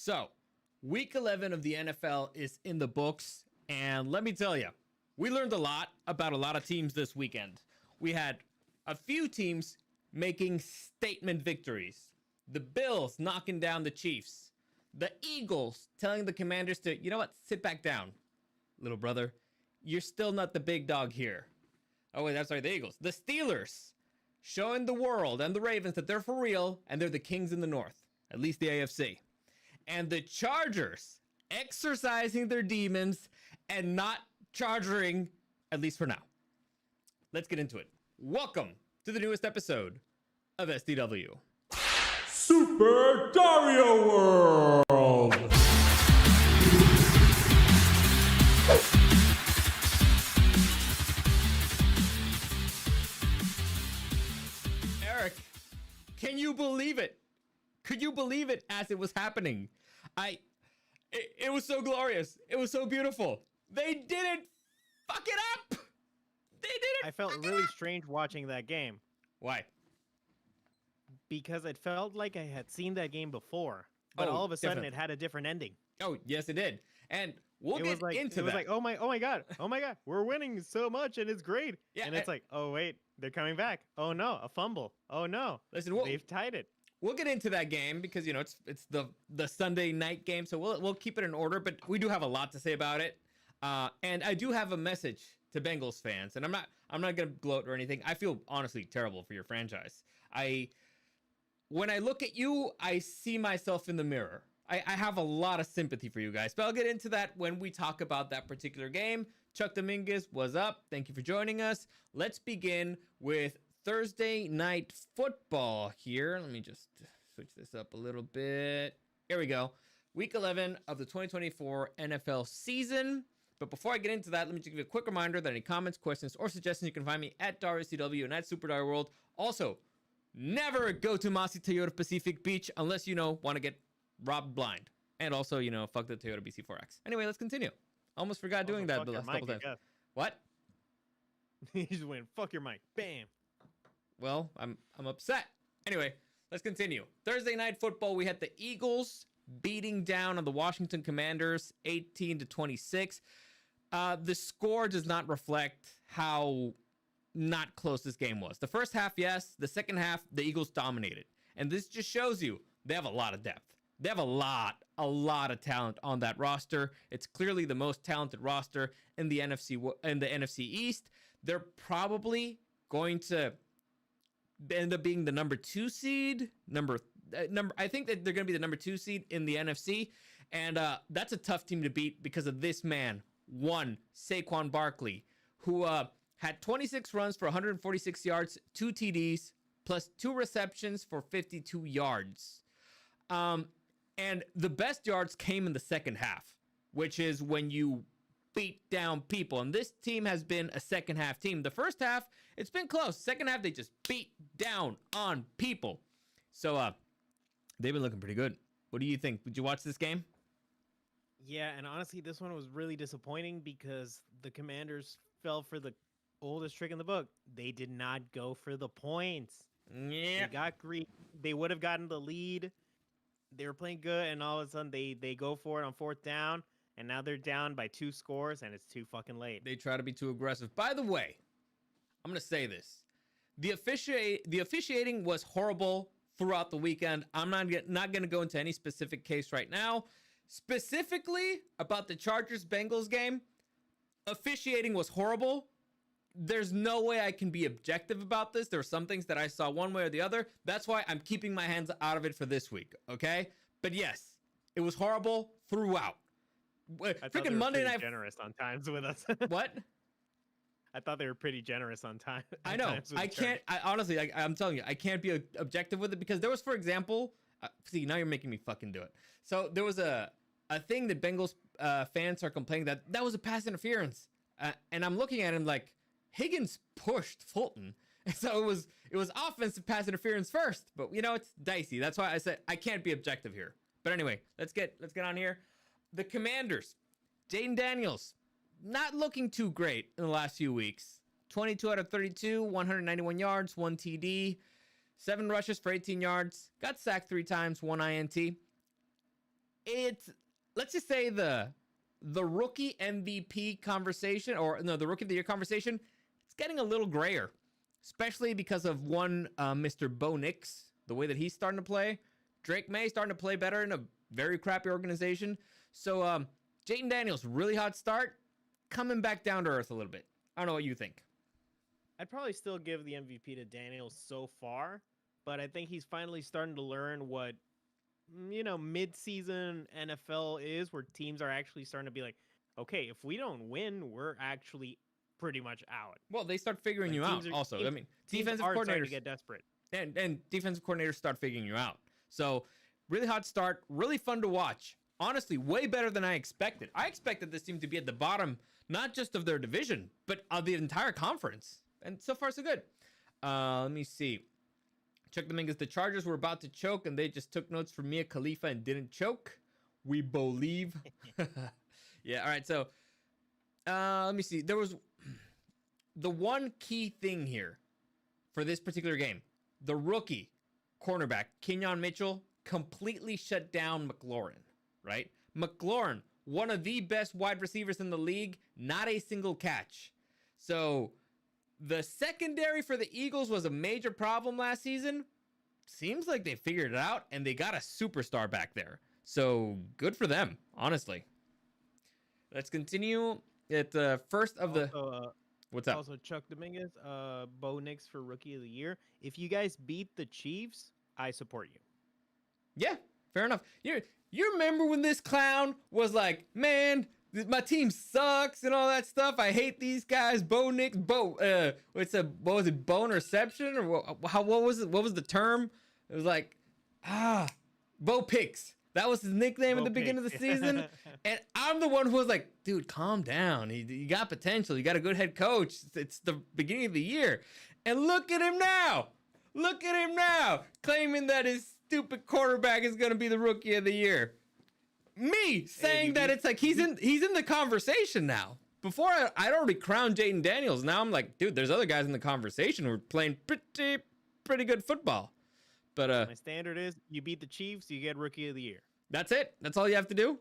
So, week 11 of the NFL is in the books, and let me tell you, we learned a lot about a lot of teams this weekend. We had a few teams making statement victories. The Bills knocking down the Chiefs. The Eagles telling the Commanders to, you know what, sit back down, little brother. You're still not the big dog here. Oh, wait, that's right, the Eagles. The Steelers showing the world and the Ravens that they're for real, and they're the kings in the North, at least the AFC. And the Chargers exercising their demons and not charging, at least for now. Let's get into it. Welcome to the newest episode of SDW. Super Dario World! Eric, can you believe it? Could you believe it as it was happening? It was so glorious. It was so beautiful. They didn't fuck it up. They didn't. I felt really strange watching that game Why? because it felt like I had seen that game before, but Oh, all of a sudden different. it had a different ending. Oh, yes, it did. And we'll It get was like into it was that. like, oh my god, we're winning so much and it's great. Yeah, and it's like, oh wait, they're coming back. Oh no, a fumble. Oh no, Listen, they've tied it. we'll get into that game because you know it's the Sunday night game, so we'll keep it in order. But we do have a lot to say about it, and I do have a message to Bengals fans, and I'm not gonna gloat or anything. I feel honestly terrible for your franchise. When I look at you, I see myself in the mirror. I have a lot of sympathy for you guys, but I'll get into that when we talk about that particular game. Chuck Dominguez, what's up? Thank you for joining us. Let's begin with Thursday night football here. Let me just switch this up a little bit. Here we go. Week 11 of the 2024 NFL season. But before I get into that, let me just give you a quick reminder that any comments, questions, or suggestions, you can find me at DarioCW and at Super Dario World. Also, never go to Massey Toyota Pacific Beach unless you want to get robbed blind. And also, fuck the Toyota BC4X. Anyway, let's continue. Almost forgot doing that the last couple times. What? You just went, fuck your mic. Bam. Well, I'm upset. Anyway, let's continue. Thursday night football, we had the Eagles beating down on the Washington Commanders 18-26. The score does not reflect how not close this game was. The first half, yes. The second half, the Eagles dominated. And this just shows you they have a lot of depth. They have a lot of talent on that roster. It's clearly the most talented roster in the NFC East. They're probably going to end up being the number 2 seed. I think that they're going to be the number 2 seed in the NFC, and that's a tough team to beat because of this man, Saquon Barkley, who had 26 runs for 146 yards, 2 TDs, plus 2 receptions for 52 yards. And the best yards came in the second half, which is when you beat down people. And this team has been a second half team. The first half, it's been close. Second half, they just beat down on people. So they've been looking pretty good. What do you think? Did you watch this game? Yeah, and honestly, this one was really disappointing because the Commanders fell for the oldest trick in the book. They did not go for the points. Yeah. They got greedy. They would have gotten the lead. They were playing good, and all of a sudden they go for it on 4th down, and now they're down by 2 scores, and it's too fucking late. They try to be too aggressive. By the way, I'm going to say this. The officiating was horrible throughout the weekend. I'm not going to go into any specific case right now. Specifically about the Chargers-Bengals game, officiating was horrible. There's no way I can be objective about this. There are some things that I saw one way or the other. That's why I'm keeping my hands out of it for this week, okay? But yes, it was horrible throughout. Freaking Monday night. Generous on times with us. What? I thought they were pretty generous on time. I know. I can't. Honestly, I'm telling you, I can't be objective with it because there was, for example, see, now you're making me fucking do it. So there was a thing that Bengals fans are complaining that was a pass interference, and I'm looking at him like, Higgins pushed Fulton, and so it was offensive pass interference first. But it's dicey. That's why I said I can't be objective here. But anyway, let's get on here. The Commanders, Jaden Daniels, not looking too great in the last few weeks. 22 out of 32, 191 yards, 1 TD, 7 rushes for 18 yards. Got sacked 3 times, 1 INT. it's, let's just say the rookie MVP conversation, or no, the rookie of the year conversation, it's getting a little grayer, especially because of one Mr. Bo Nix, the way that he's starting to play. Drake May starting to play better in a very crappy organization. So Jayden Daniels, really hot start, coming back down to earth a little bit. I don't know what you think. I'd probably still give the MVP to Daniels so far, but I think he's finally starting to learn what, mid-season NFL is, where teams are actually starting to be like, okay, if we don't win, we're actually pretty much out. Well, they start figuring you out also. I mean, defensive are starting coordinators to get desperate. and defensive coordinators start figuring you out. So really hot start, really fun to watch. Honestly, way better than I expected. I expected this team to be at the bottom, not just of their division, but of the entire conference. And so far, so good. Let me see. Chuck Dominguez, the Chargers were about to choke, and they just took notes from Mia Khalifa and didn't choke. We believe. Yeah, all right. So let me see. There was the one key thing here for this particular game. The rookie cornerback, Kenyon Mitchell, completely shut down McLaurin, right? McLaurin, one of the best wide receivers in the league, not a single catch. So the secondary for the Eagles was a major problem last season. Seems like they figured it out, and they got a superstar back there. So good for them, honestly. Let's continue at the first of the... What's up? Also, Chuck Dominguez, Bo Nix for Rookie of the Year. If you guys beat the Chiefs, I support you. Yeah, fair enough. You remember when this clown was like, man, my team sucks and all that stuff. I hate these guys. Bo Nix, what was it? Bone reception, or what was it? What was the term? It was like, Bo Picks. That was his nickname at the beginning of the season. And I'm the one who was like, dude, calm down. You got potential. You got a good head coach. It's the beginning of the year. And look at him now. Look at him now, claiming that his stupid quarterback is going to be the Rookie of the Year. Me saying that it's like he's in the conversation now. Before I'd already crowned Jayden Daniels. Now I'm like, dude, there's other guys in the conversation who are playing pretty good football. But my standard is you beat the Chiefs, you get Rookie of the Year. That's it. That's all you have to do.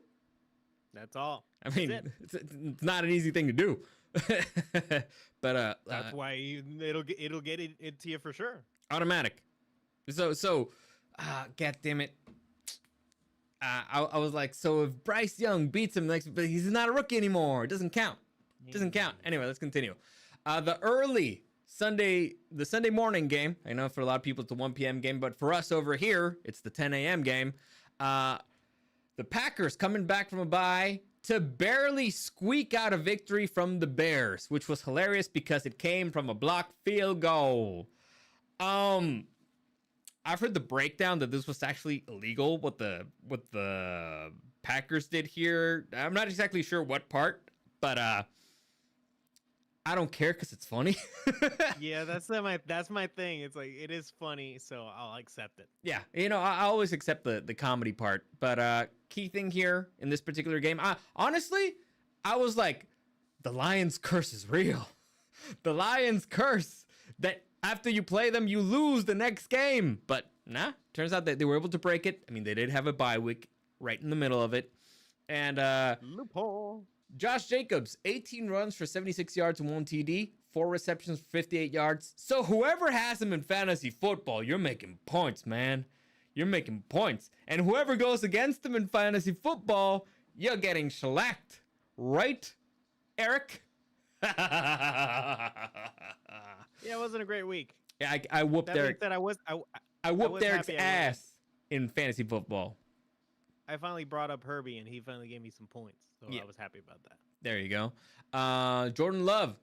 That's all. I mean, it's not an easy thing to do. But that's why it'll get it to you for sure. Automatic. So God damn it. I was like, so if Bryce Young beats him next, but he's not a rookie anymore. It doesn't count. Doesn't count. Anyway, let's continue. The Sunday morning game. I know for a lot of people it's a 1 p.m. game, but for us over here, it's the 10 a.m. game. The Packers coming back from a bye to barely squeak out a victory from the Bears, which was hilarious because it came from a blocked field goal. I've heard the breakdown that this was actually illegal, what the Packers did here. I'm not exactly sure what part, but I don't care because it's funny. Yeah, that's my thing. It's like, it is funny, so I'll accept it. Yeah, I always accept the comedy part. But key thing here in this particular game, honestly, I was like, the Lions curse is real. The Lions curse that after you play them, you lose the next game. But nah, turns out that they were able to break it. I mean, they did have a bye week right in the middle of it. And loophole. Josh Jacobs, 18 runs for 76 yards and 1 TD, 4 receptions for 58 yards. So whoever has him in fantasy football, you're making points, man. You're making points. And whoever goes against him in fantasy football, you're getting shellacked. Right, Eric? Yeah, it wasn't a great week. Yeah, I whooped Eric. I whooped Eric's ass in fantasy football. I finally brought up Herbie, and he finally gave me some points. So yeah. I was happy about that. There you go. Jordan Love,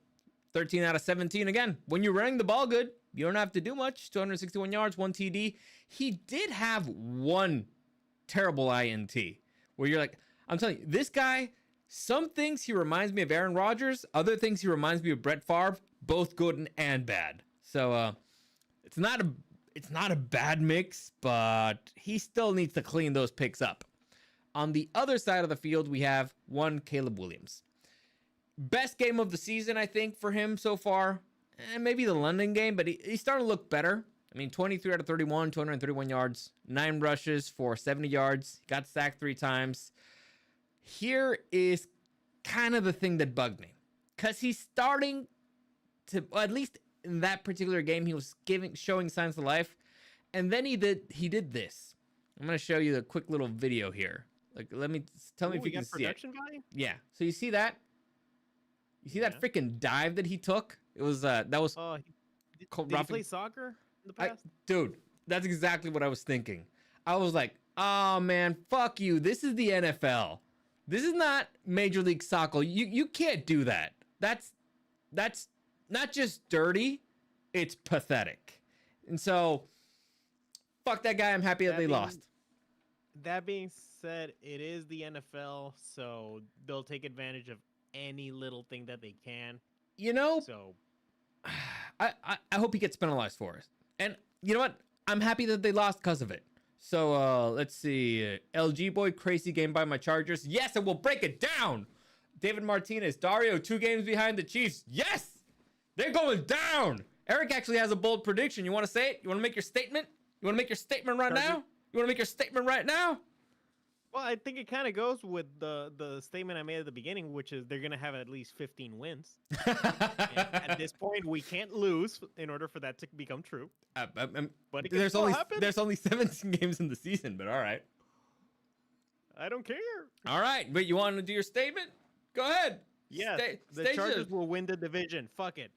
13 out of 17. Again, when you're running the ball good, you don't have to do much. 261 yards, 1 TD. He did have one terrible INT where you're like, I'm telling you, this guy, some things he reminds me of Aaron Rodgers. Other things he reminds me of Brett Favre. Both good and bad. So it's not a bad mix, but he still needs to clean those picks up. On the other side of the field, we have one Caleb Williams. Best game of the season, I think, for him so far. Maybe the London game, but he's starting to look better. I mean, 23 out of 31, 231 yards, 9 rushes for 70 yards. Got sacked 3 times. Here is kind of the thing that bugged me. Because he's starting to, well, at least in that particular game, he was showing signs of life. And then he did this. I'm going to show you a quick little video here. Like, tell me if you can see it. Value? Yeah. So you see that? You see that freaking dive that he took? It was that was. Oh, did he play soccer in the past? Dude, that's exactly what I was thinking. I was like, oh man, fuck you. This is the NFL. This is not Major League Soccer. You can't do that. That's not just dirty, it's pathetic. And so, fuck that guy. I'm happy that they lost. That being said, it is the NFL, so they'll take advantage of any little thing that they can. You know, so I hope he gets penalized for it. And you know what? I'm happy that they lost because of it. So let's see. LG boy, crazy game by my Chargers. Yes, and we'll break it down. David Martinez, Dario, 2 games behind the Chiefs. Yes, they're going down. Eric actually has a bold prediction. You want to say it? You want to make your statement? You want to make your statement right now? You want to make your statement right now? Well, I think it kind of goes with the statement I made at the beginning, which is they're going to have at least 15 wins. At this point, we can't lose in order for that to become true. But there's only 17 games in the season, but all right. I don't care. All right, but you want to do your statement? Go ahead. Yeah, the Chargers will win the division. Fuck it.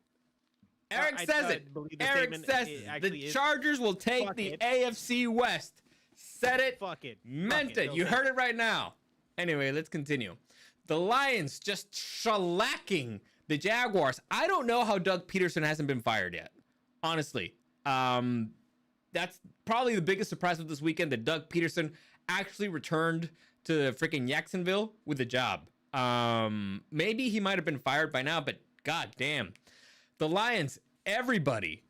Eric says it. Eric says it. The Chargers will take the AFC West. Said it. Fuck it. Meant it. You heard it right now. Anyway, let's continue. The Lions just shellacking the Jaguars. I don't know how Doug Peterson hasn't been fired yet. Honestly. That's probably the biggest surprise of this weekend, that Doug Peterson actually returned to freaking Jacksonville with a job. Maybe he might have been fired by now, but god damn. The Lions, everybody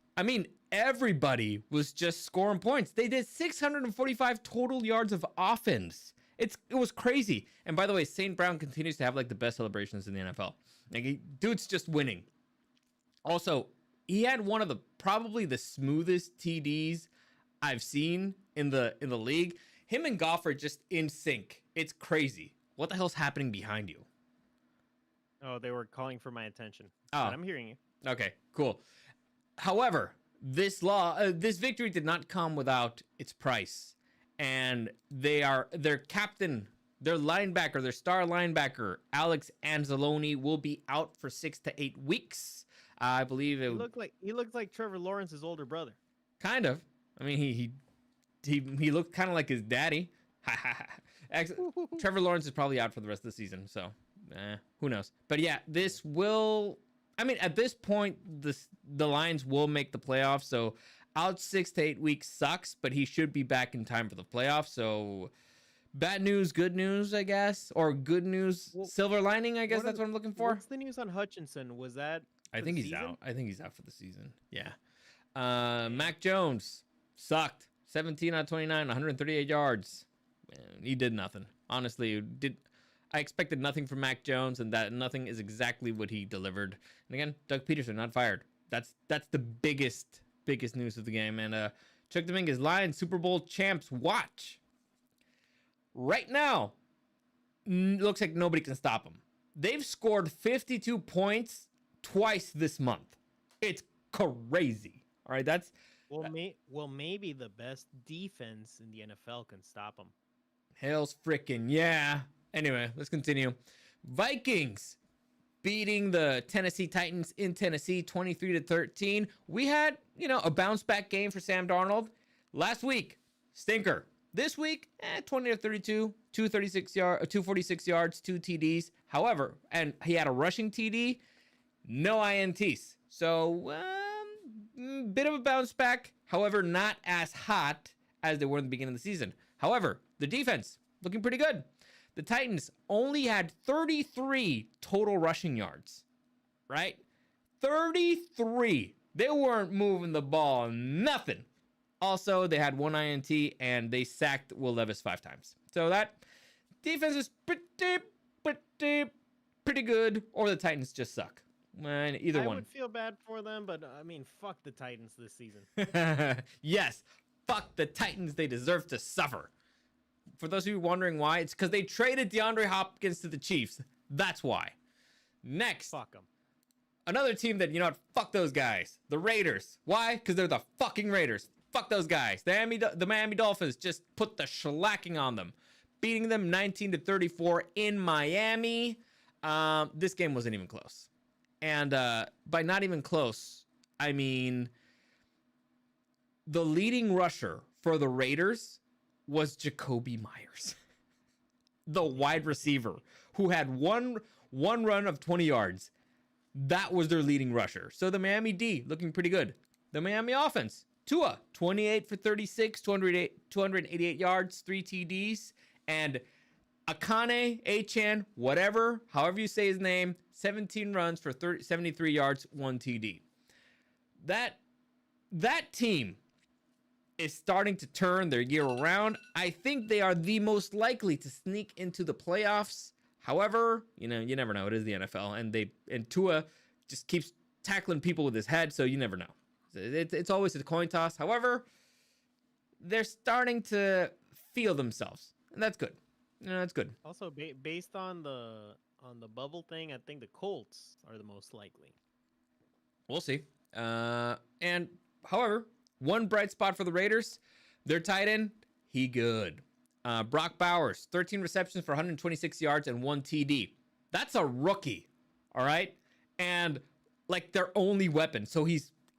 was just scoring points. They did 645 total yards of offense. It was crazy. And by the way, St. Brown continues to have like the best celebrations in the NFL. Like, dude's just winning. Also, he had one of probably the smoothest TDs I've seen in the league. Him and Goff are just in sync. It's crazy. What the hell's happening behind you? Oh, they were calling for my attention. Oh, but I'm hearing you. Okay, cool. However, this victory did not come without its price, and their captain, their linebacker, their star linebacker, Alex Anzalone, will be out for 6 to 8 weeks. I believe it. He looked like Trevor Lawrence's older brother. Kind of. I mean, he looked kind of like his daddy. Trevor Lawrence is probably out for the rest of the season, so who knows? But yeah, this will. I mean, at this point, the Lions will make the playoffs. So out 6 to 8 weeks sucks, but he should be back in time for the playoffs. So bad news, good news, I guess, or good news, silver lining. I guess that's what I'm looking for. What's the news on Hutchinson? Was that? I think he's out. I think he's out for the season. Yeah. Mac Jones sucked. 17 out of 29, 138 yards. Man, he did nothing. Honestly, I expected nothing from Mac Jones, and that nothing is exactly what he delivered. And again, Doug Peterson not fired. That's the biggest news of the game. And Chuck Dominguez, Lions Super Bowl champs. Watch. Right now, looks like nobody can stop them. They've scored 52 points twice this month. It's crazy. All right, that's maybe the best defense in the NFL can stop them. Hell's freaking yeah. Anyway, let's continue. Vikings beating the Tennessee Titans in Tennessee 23-13. We had, a bounce back game for Sam Darnold. Last week, stinker. This week, 20-32, 246 yards, 2 TDs. However, and he had a rushing TD, no INTs. So, bit of a bounce back. However, not as hot as they were in the beginning of the season. However, the defense looking pretty good. The Titans only had 33 total rushing yards, right? 33. They weren't moving the ball, nothing. Also, they had 1 INT, and they sacked Will Levis 5 times. So that defense is pretty good, or the Titans just suck. Man, either I one. would feel bad for them, but I mean, fuck the Titans this season. Yes, fuck the Titans. They deserve to suffer. For those of you wondering why, it's because they traded DeAndre Hopkins to the Chiefs. That's why. Next, Fuck them. another team that, you know what, fuck those guys. The Raiders. Why? Because they're the fucking Raiders. Fuck those guys. The Miami Dolphins just put the shellacking on them, beating them 19-34 in Miami. This game wasn't even close. And by not even close, I mean the leading rusher for the Raiders was Jacoby Myers, the wide receiver who had one run of 20 yards. That was their leading rusher. So the Miami D looking pretty good. The Miami offense, Tua, 28 for 36, 288 yards, 3 TDs, and Akane, Achan, whatever, however you say his name, 17 runs for 73 yards, 1 TD. That team is starting to turn their year around. I think they are the most likely to sneak into the playoffs. However, you never know. It is the NFL, and Tua just keeps tackling people with his head, so you never know. It's always a coin toss. However, they're starting to feel themselves, and that's good. That's good. Also, based on the bubble thing, I think the Colts are the most likely. We'll see. And however, one bright spot for the Raiders, their tight end, he good. Brock Bowers, 13 receptions for 126 yards and 1 TD. That's a rookie, all right? And like their only weapon. So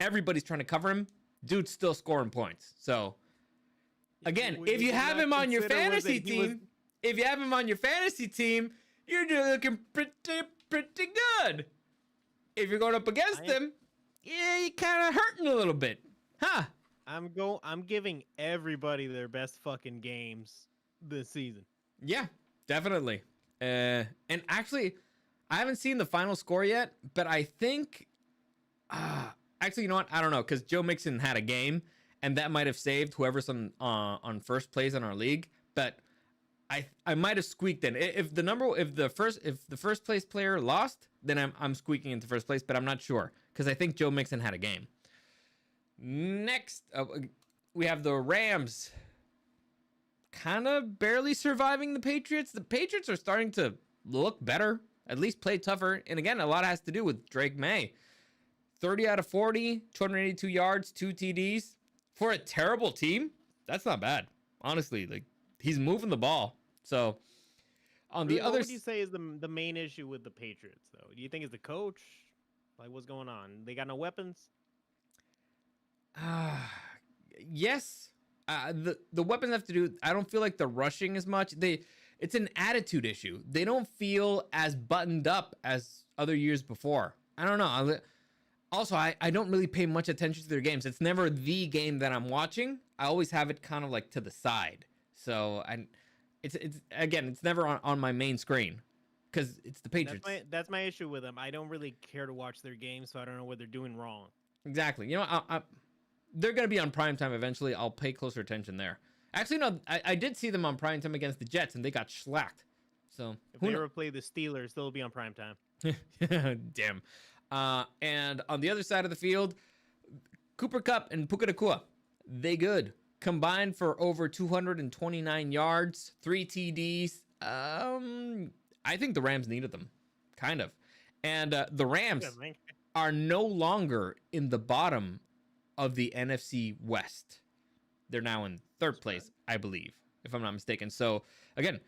everybody's trying to cover him. Dude's still scoring points. So again, if you have him on your fantasy team, you're looking pretty good. If you're going up against them, yeah, you're kind of hurting a little bit. Huh? I'm giving everybody their best fucking games this season. Yeah, definitely. And actually, I haven't seen the final score yet, but I think, actually, you know what? I don't know, because Joe Mixon had a game, and that might have saved whoever's on first place in our league. But I might have squeaked in. If the first place player lost, then I'm squeaking into first place, but I'm not sure because I think Joe Mixon had a game. Next, we have the Rams kind of barely surviving the Patriots. The Patriots are starting to look better, at least play tougher. And again, a lot has to do with Drake May. 30 out of 40, 282 yards, 2 TDs. For a terrible team, that's not bad. Honestly, like he's moving the ball. So on the other, what would you say is the main issue with the Patriots, though? Do you think it's the coach? Like, what's going on? They got no weapons? Yes. The weapons have to do. I don't feel like the rushing as much. It's an attitude issue. They don't feel as buttoned up as other years before. I don't know. Also, I don't really pay much attention to their games. It's never the game that I'm watching. I always have it kind of like to the side. So it's never on my main screen because it's the Patriots. That's my issue with them. I don't really care to watch their games, so I don't know what they're doing wrong. Exactly. You know, they're going to be on primetime eventually. I'll pay closer attention there. Actually, no, I did see them on primetime against the Jets, and they got shellacked. So if they ever play the Steelers, they'll be on primetime. Damn. And on the other side of the field, Cooper Kupp and Puka Nacua, they good. Combined for over 229 yards, 3 TDs. I think the Rams needed them, kind of. And the Rams are no longer in the bottom of the NFC West. They're now in third place, I believe, if I'm not mistaken. So, again,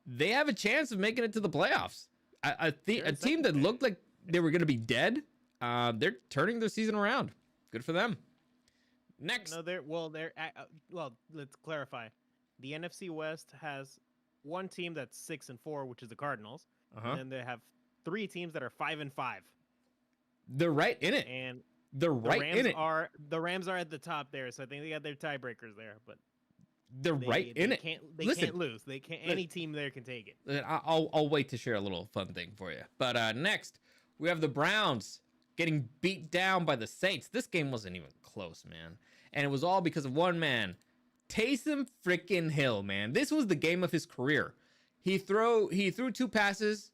they have a chance of making it to the playoffs. A team that looked like they were going to be dead, they're turning their season around. Good for them. Next. Well, let's clarify. The NFC West has one team that's 6-4, which is the Cardinals. And then they have 3 teams that are 5-5. They're right in it. And they're right in it. The Rams are at the top there, so I think they got their tiebreakers there, but they're right in it. They can't lose. They can't. Any team there can take it. I'll wait to share a little fun thing for you. But next, we have the Browns getting beat down by the Saints. This game wasn't even close, man. And it was all because of one man, Taysom freaking Hill, man. This was the game of his career. He threw 2 passes,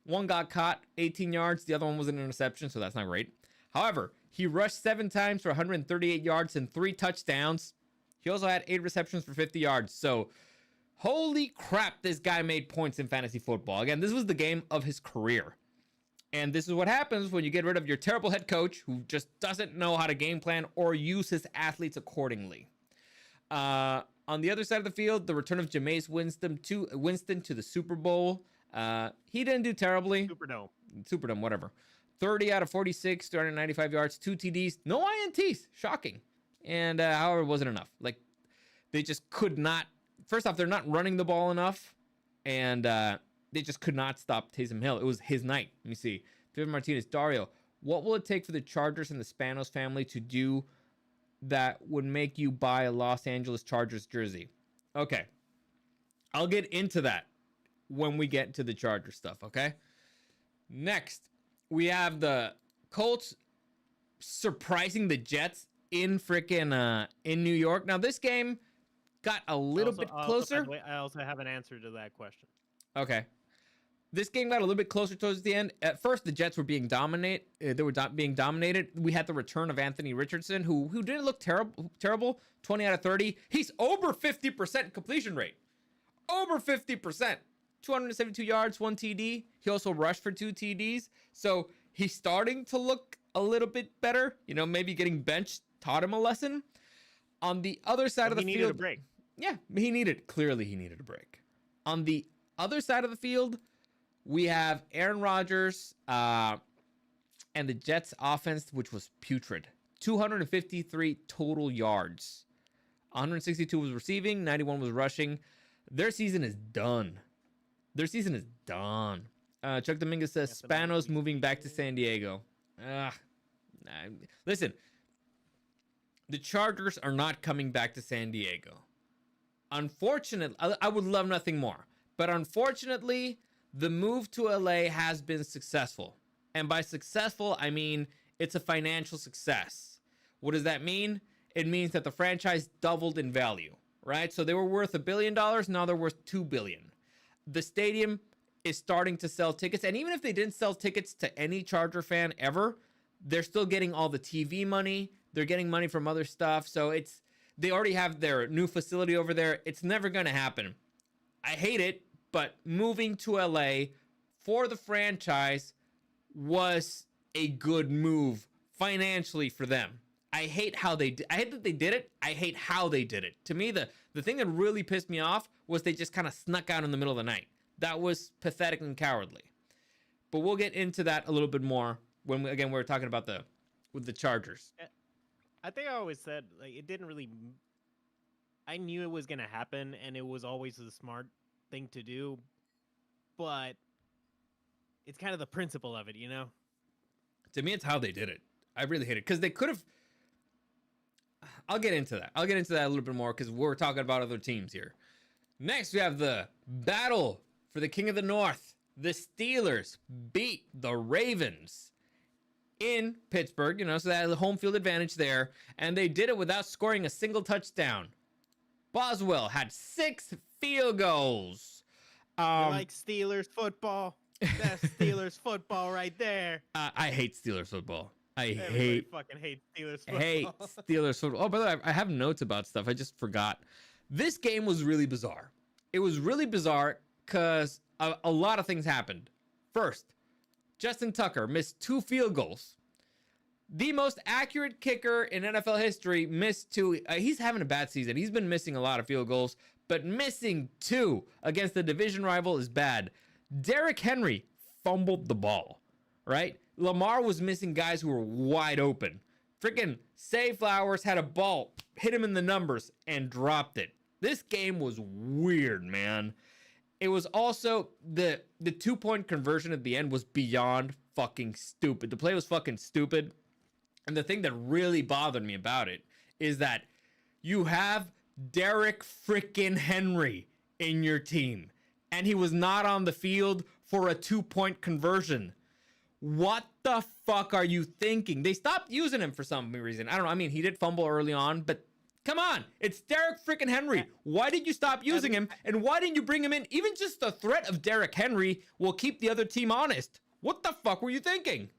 One got caught, 18 yards. The other one was an interception, so that's not great. However, he rushed 7 times for 138 yards and 3 touchdowns. He also had 8 receptions for 50 yards. So, holy crap, this guy made points in fantasy football. Again, this was the game of his career. And this is what happens when you get rid of your terrible head coach who just doesn't know how to game plan or use his athletes accordingly. On the other side of the field, the return of Jameis Winston to the Super Bowl. He didn't do terribly. Superdome, whatever. 30 out of 46, 395 yards, 2 TDs, no INTs. Shocking. And however, it wasn't enough. Like, they just could not. First off, they're not running the ball enough. And they just could not stop Taysom Hill. It was his night. Let me see. David Martinez, Dario, what will it take for the Chargers and the Spanos family to do that would make you buy a Los Angeles Chargers jersey? Okay. I'll get into that when we get to the Chargers stuff, okay? Next, we have the Colts surprising the Jets in in New York. Now, this game got a little bit closer. I also have an answer to that question. Okay. This game got a little bit closer towards the end. At first, the Jets were being dominated. Being dominated. We had the return of Anthony Richardson, who didn't look terrible. 20 out of 30. He's over 50% completion rate. Over 50%. 272 yards, 1 TD. He also rushed for 2 TDs. So he's starting to look a little bit better. You know, maybe getting benched taught him a lesson. On the other side of the field, he needed a break. Yeah, he needed a break. On the other side of the field, we have Aaron Rodgers and the Jets offense, which was putrid. 253 total yards. 162 was receiving, 91 was rushing. Their season is done. Chuck Dominguez says Spanos moving back to San Diego. Listen, the Chargers are not coming back to San Diego. Unfortunately, I would love nothing more. But unfortunately, the move to LA has been successful. And by successful, I mean it's a financial success. What does that mean? It means that the franchise doubled in value, right? So they were worth $1 billion. Now they're worth $2 billion. The stadium is starting to sell tickets. And even if they didn't sell tickets to any Charger fan ever, they're still getting all the TV money. They're getting money from other stuff. So they already have their new facility over there. It's never going to happen. I hate it, but moving to LA for the franchise was a good move financially for them. I hate that they did it. I hate how they did it. To me, the thing that really pissed me off was they just kind of snuck out in the middle of the night. That was pathetic and cowardly. But we'll get into that a little bit more when we're talking about with the Chargers. I think I always said, like, it didn't really. I knew it was gonna happen, and it was always the smart thing to do, but it's kind of the principle of it, you know? To me, it's how they did it. I really hate it because they could have. I'll get into that. A little bit more because we're talking about other teams here. Next, we have the battle for the King of the North. The Steelers beat the Ravens in Pittsburgh, so they had the home field advantage there, and they did it without scoring a single touchdown. Boswell had 6 field goals. Like Steelers football. That's Steelers football right there. I hate Steelers football. Everybody fucking hates Steelers football. Hate Steelers football. Oh, by the way, I have notes about stuff. I just forgot. This game was really bizarre. It was really bizarre because a lot of things happened. First, Justin Tucker missed 2 field goals. The most accurate kicker in NFL history missed 2. He's having a bad season. He's been missing a lot of field goals, but missing 2 against the division rival is bad. Derrick Henry fumbled the ball, right? Lamar was missing guys who were wide open. Freaking Say Flowers had a ball, hit him in the numbers, and dropped it. This game was weird, man. It was also the 2-point conversion at the end was beyond fucking stupid. The play was fucking stupid. And the thing that really bothered me about it is that you have Derrick freaking Henry in your team, and he was not on the field for a 2-point conversion. What the fuck are you thinking? They stopped using him for some reason. I don't know. I mean, he did fumble early on, but Come on, it's Derrick freaking Henry. Why did you stop using him? And why didn't you bring him in? Even just the threat of Derrick Henry will keep the other team honest. What the fuck were you thinking?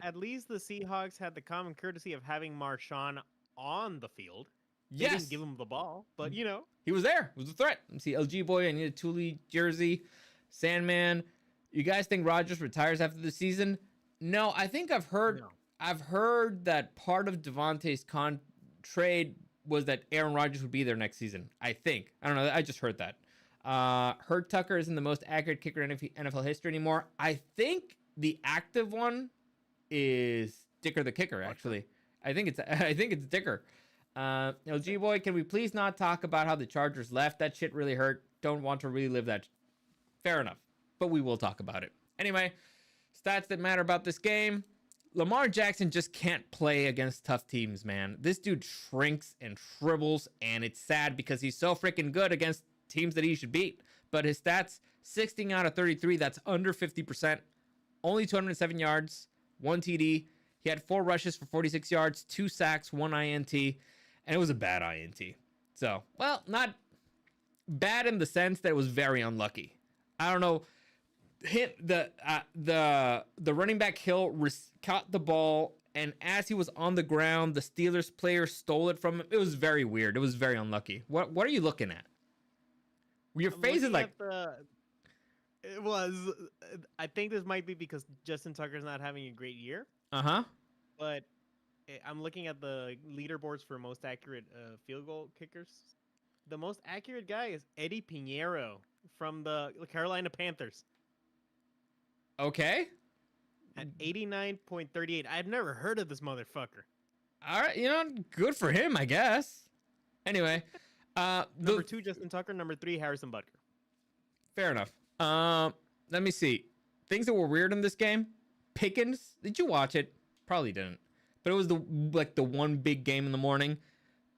At least the Seahawks had the common courtesy of having Marshawn on the field. They Yes. didn't give him the ball, but you know. He was there. It was a threat. Let's see, LG boy, I need a Thule jersey. Sandman, you guys think Rodgers retires after the season? No, I think I've heard that part of Devontae's trade was that Aaron Rodgers would be there next season. I think. I don't know. I just heard that. Herb Tucker isn't the most accurate kicker in NFL history anymore. I think the active one is Dicker the kicker. Actually, I think it's Dicker. LG boy, can we please not talk about how the Chargers left? That shit really hurt. Don't want to relive that. Fair enough, but we will talk about it anyway. Stats that matter about this game. Lamar Jackson just can't play against tough teams, man. This dude shrinks and shrivels, and it's sad because he's so freaking good against teams that he should beat. But his stats, 16 out of 33, that's under 50%. Only 207 yards, 1 TD. He had 4 rushes for 46 yards, 2 sacks, 1 INT, and it was a bad INT. So, well, not bad in the sense that it was very unlucky. I don't know. Hit the running back Hill caught the ball, and as he was on the ground, the Steelers player stole it from him. It was very weird. It was very unlucky. What are you looking at? Your face is like it was. I think this might be because Justin Tucker's not having a great year. But I'm looking at the leaderboards for most accurate field goal kickers. The most accurate guy is Eddie Pinheiro from the Carolina Panthers. Okay. At 89.38. I've never heard of this motherfucker. All right, good for him, I guess. Anyway, number 2, Justin Tucker. Number 3, Harrison Butker. Fair enough. Let me see. Things that were weird in this game. Pickens, did you watch it? Probably didn't. But it was the one big game in the morning.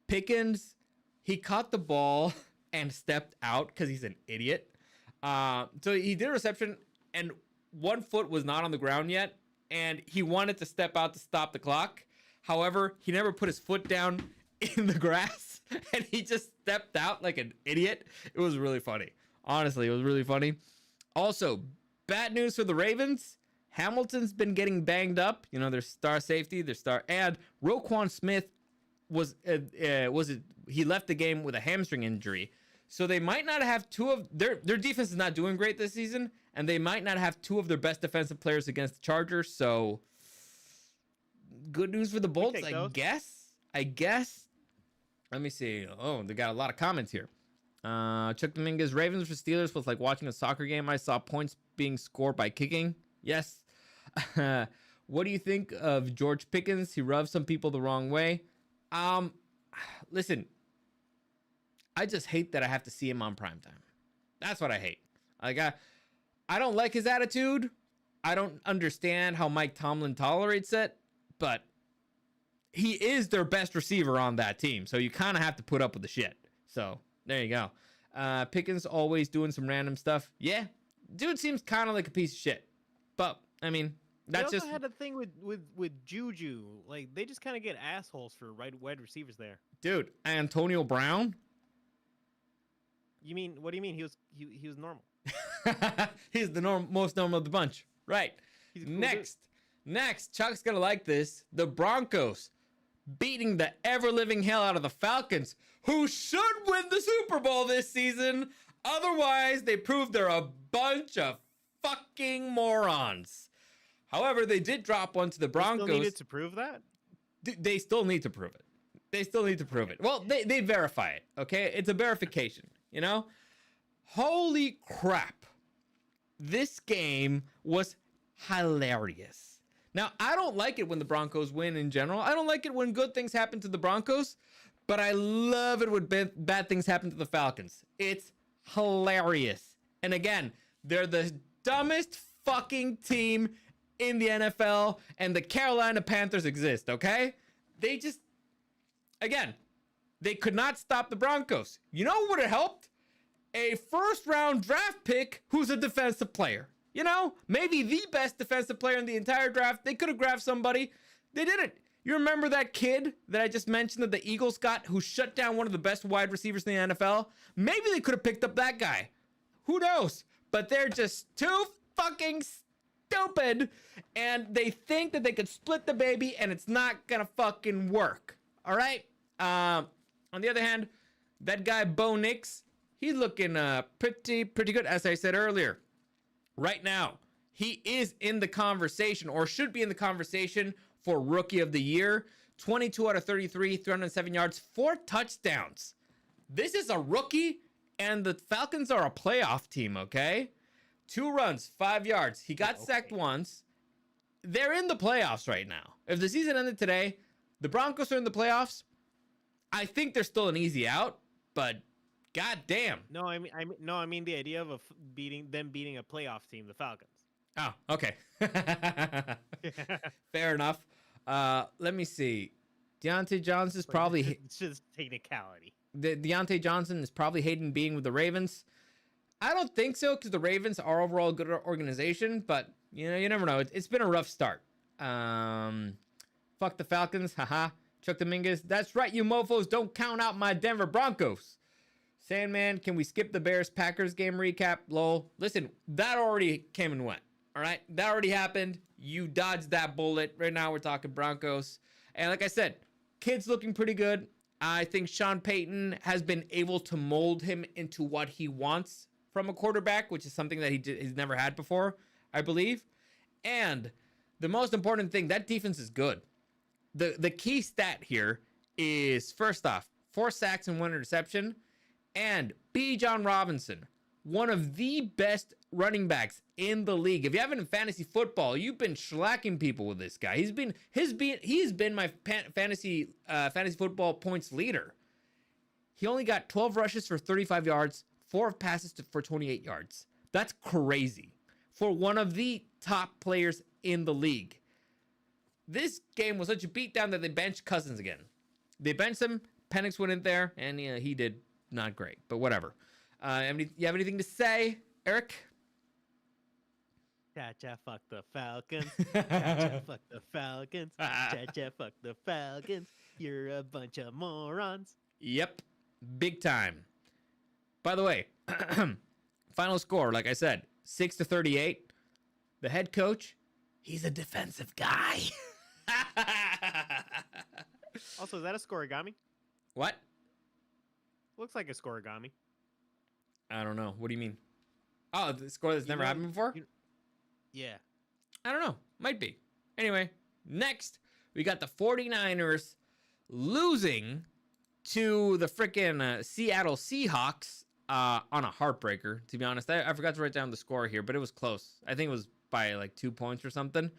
Pickens, he caught the ball and stepped out because he's an idiot. So he did a reception, and one foot was not on the ground yet, and he wanted to step out to stop the clock. However, he never put his foot down in the grass, and he just stepped out like an idiot. It was really funny. Honestly, it was really funny. Also, bad news for the Ravens. Hamilton's been getting banged up. Their star safety, and Roquan Smith he left the game with a hamstring injury. So they might not have two of their defense is not doing great this season, and they might not have 2 of their best defensive players against the Chargers. So good news for the Bolts, I guess. Let me see. Oh, they got a lot of comments here. Chuck Dominguez, Ravens for Steelers was like watching a soccer game. I saw points being scored by kicking. Yes. What do you think of George Pickens? He rubs some people the wrong way. Listen, I just hate that I have to see him on primetime. That's what I hate. Like, I don't like his attitude. I don't understand how Mike Tomlin tolerates it, but he is their best receiver on that team. So you kind of have to put up with the shit. So there you go. Pickens always doing some random stuff. Yeah, dude seems kind of like a piece of shit. But I mean, that's they just also had a thing with Juju. Like they just kind of get assholes for wide receivers there. Dude, Antonio Brown. You mean what do you mean? He was normal. He's the most normal of the bunch, right? Next, Chuck's gonna like this. The Broncos beating the ever-living hell out of the Falcons, who should win the Super Bowl this season. Otherwise, they prove they're a bunch of fucking morons. However, they did drop one to the Broncos. They still needed to prove that? They still need to prove it. Well, they verify it, okay? It's a verification, Holy crap. This game was hilarious. Now, I don't like it when the Broncos win in general. I don't like it when good things happen to the Broncos, but I love it when bad things happen to the Falcons. It's hilarious. And again, they're the dumbest fucking team in the NFL, and the Carolina Panthers exist, okay? They could not stop the Broncos. You know what would have helped? A first-round draft pick who's a defensive player. Maybe the best defensive player in the entire draft. They could have grabbed somebody. They didn't. You remember that kid that I just mentioned that the Eagles got who shut down one of the best wide receivers in the NFL? Maybe they could have picked up that guy. Who knows? But they're just too fucking stupid, and they think that they could split the baby, and it's not gonna fucking work. All right? On the other hand, that guy Bo Nix, he's looking pretty good, as I said earlier. Right now, he is in the conversation, or should be in the conversation, for Rookie of the Year. 22 out of 33, 307 yards, 4 touchdowns. This is a rookie, and the Falcons are a playoff team, okay? 2 runs, 5 yards. He got sacked once. They're in the playoffs right now. If the season ended today, the Broncos are in the playoffs. I think they're still an easy out, but goddamn. No, I mean the idea of beating a playoff team, the Falcons. Oh, okay. Fair enough. Let me see. Deontay Johnson is probably... It's just technicality. Deontay Johnson is probably hating being with the Ravens. I don't think so, because the Ravens are overall a good organization, but, you know, you never know. It's been a rough start. Fuck the Falcons. Haha. Chuck Dominguez. That's right, you mofos. Don't count out my Denver Broncos. Sandman, can we skip the Bears-Packers game recap? Lol. Listen, that already came and went. All right? That already happened. You dodged that bullet. Right now, we're talking Broncos. And like I said, kid's looking pretty good. I think Sean Payton has been able to mold him into what he wants from a quarterback, which is something that he's never had before, I believe. And the most important thing, that defense is good. The key stat here is, first off, 4 sacks and 1 interception. And B. John Robinson, one of the best running backs in the league. If you haven't in fantasy football, you've been shellacking people with this guy. He's been my fantasy football points leader. He only got 12 rushes for 35 yards, 4 passes for 28 yards. That's crazy for one of the top players in the league. This game was such a beatdown that they benched Cousins again. They benched him. Penix went in there, and he did not great, but whatever. You have anything to say, Eric? Cha-cha, fuck the Falcons. Cha-cha, fuck the Falcons. Cha-cha, fuck the Falcons. You're a bunch of morons. Yep, big time. By the way, final score, like I said, 6-38. The head coach, he's a defensive guy. Also, is that a scoregami? What? Looks like a scoregami. I don't know. What do you mean? Oh, the score that's never happened before? Yeah. I don't know. Might be. Anyway, next, we got the 49ers losing to the freaking Seattle Seahawks on a heartbreaker, to be honest. I forgot to write down the score here, but it was close. I think it was by like 2 points or something.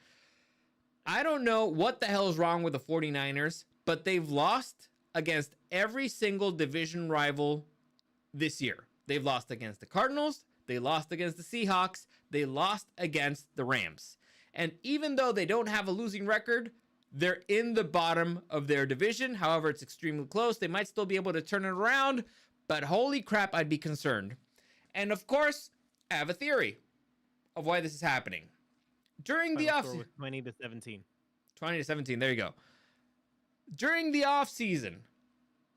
I don't know what the hell is wrong with the 49ers, but they've lost against every single division rival this year. They've lost against the Cardinals. They lost against the Seahawks. They lost against the Rams. And even though they don't have a losing record, they're in the bottom of their division. However, it's extremely close. They might still be able to turn it around, but holy crap, I'd be concerned. And of course, I have a theory of why this is happening. During the offseason, 20-17. 20-17, there you go. During the offseason,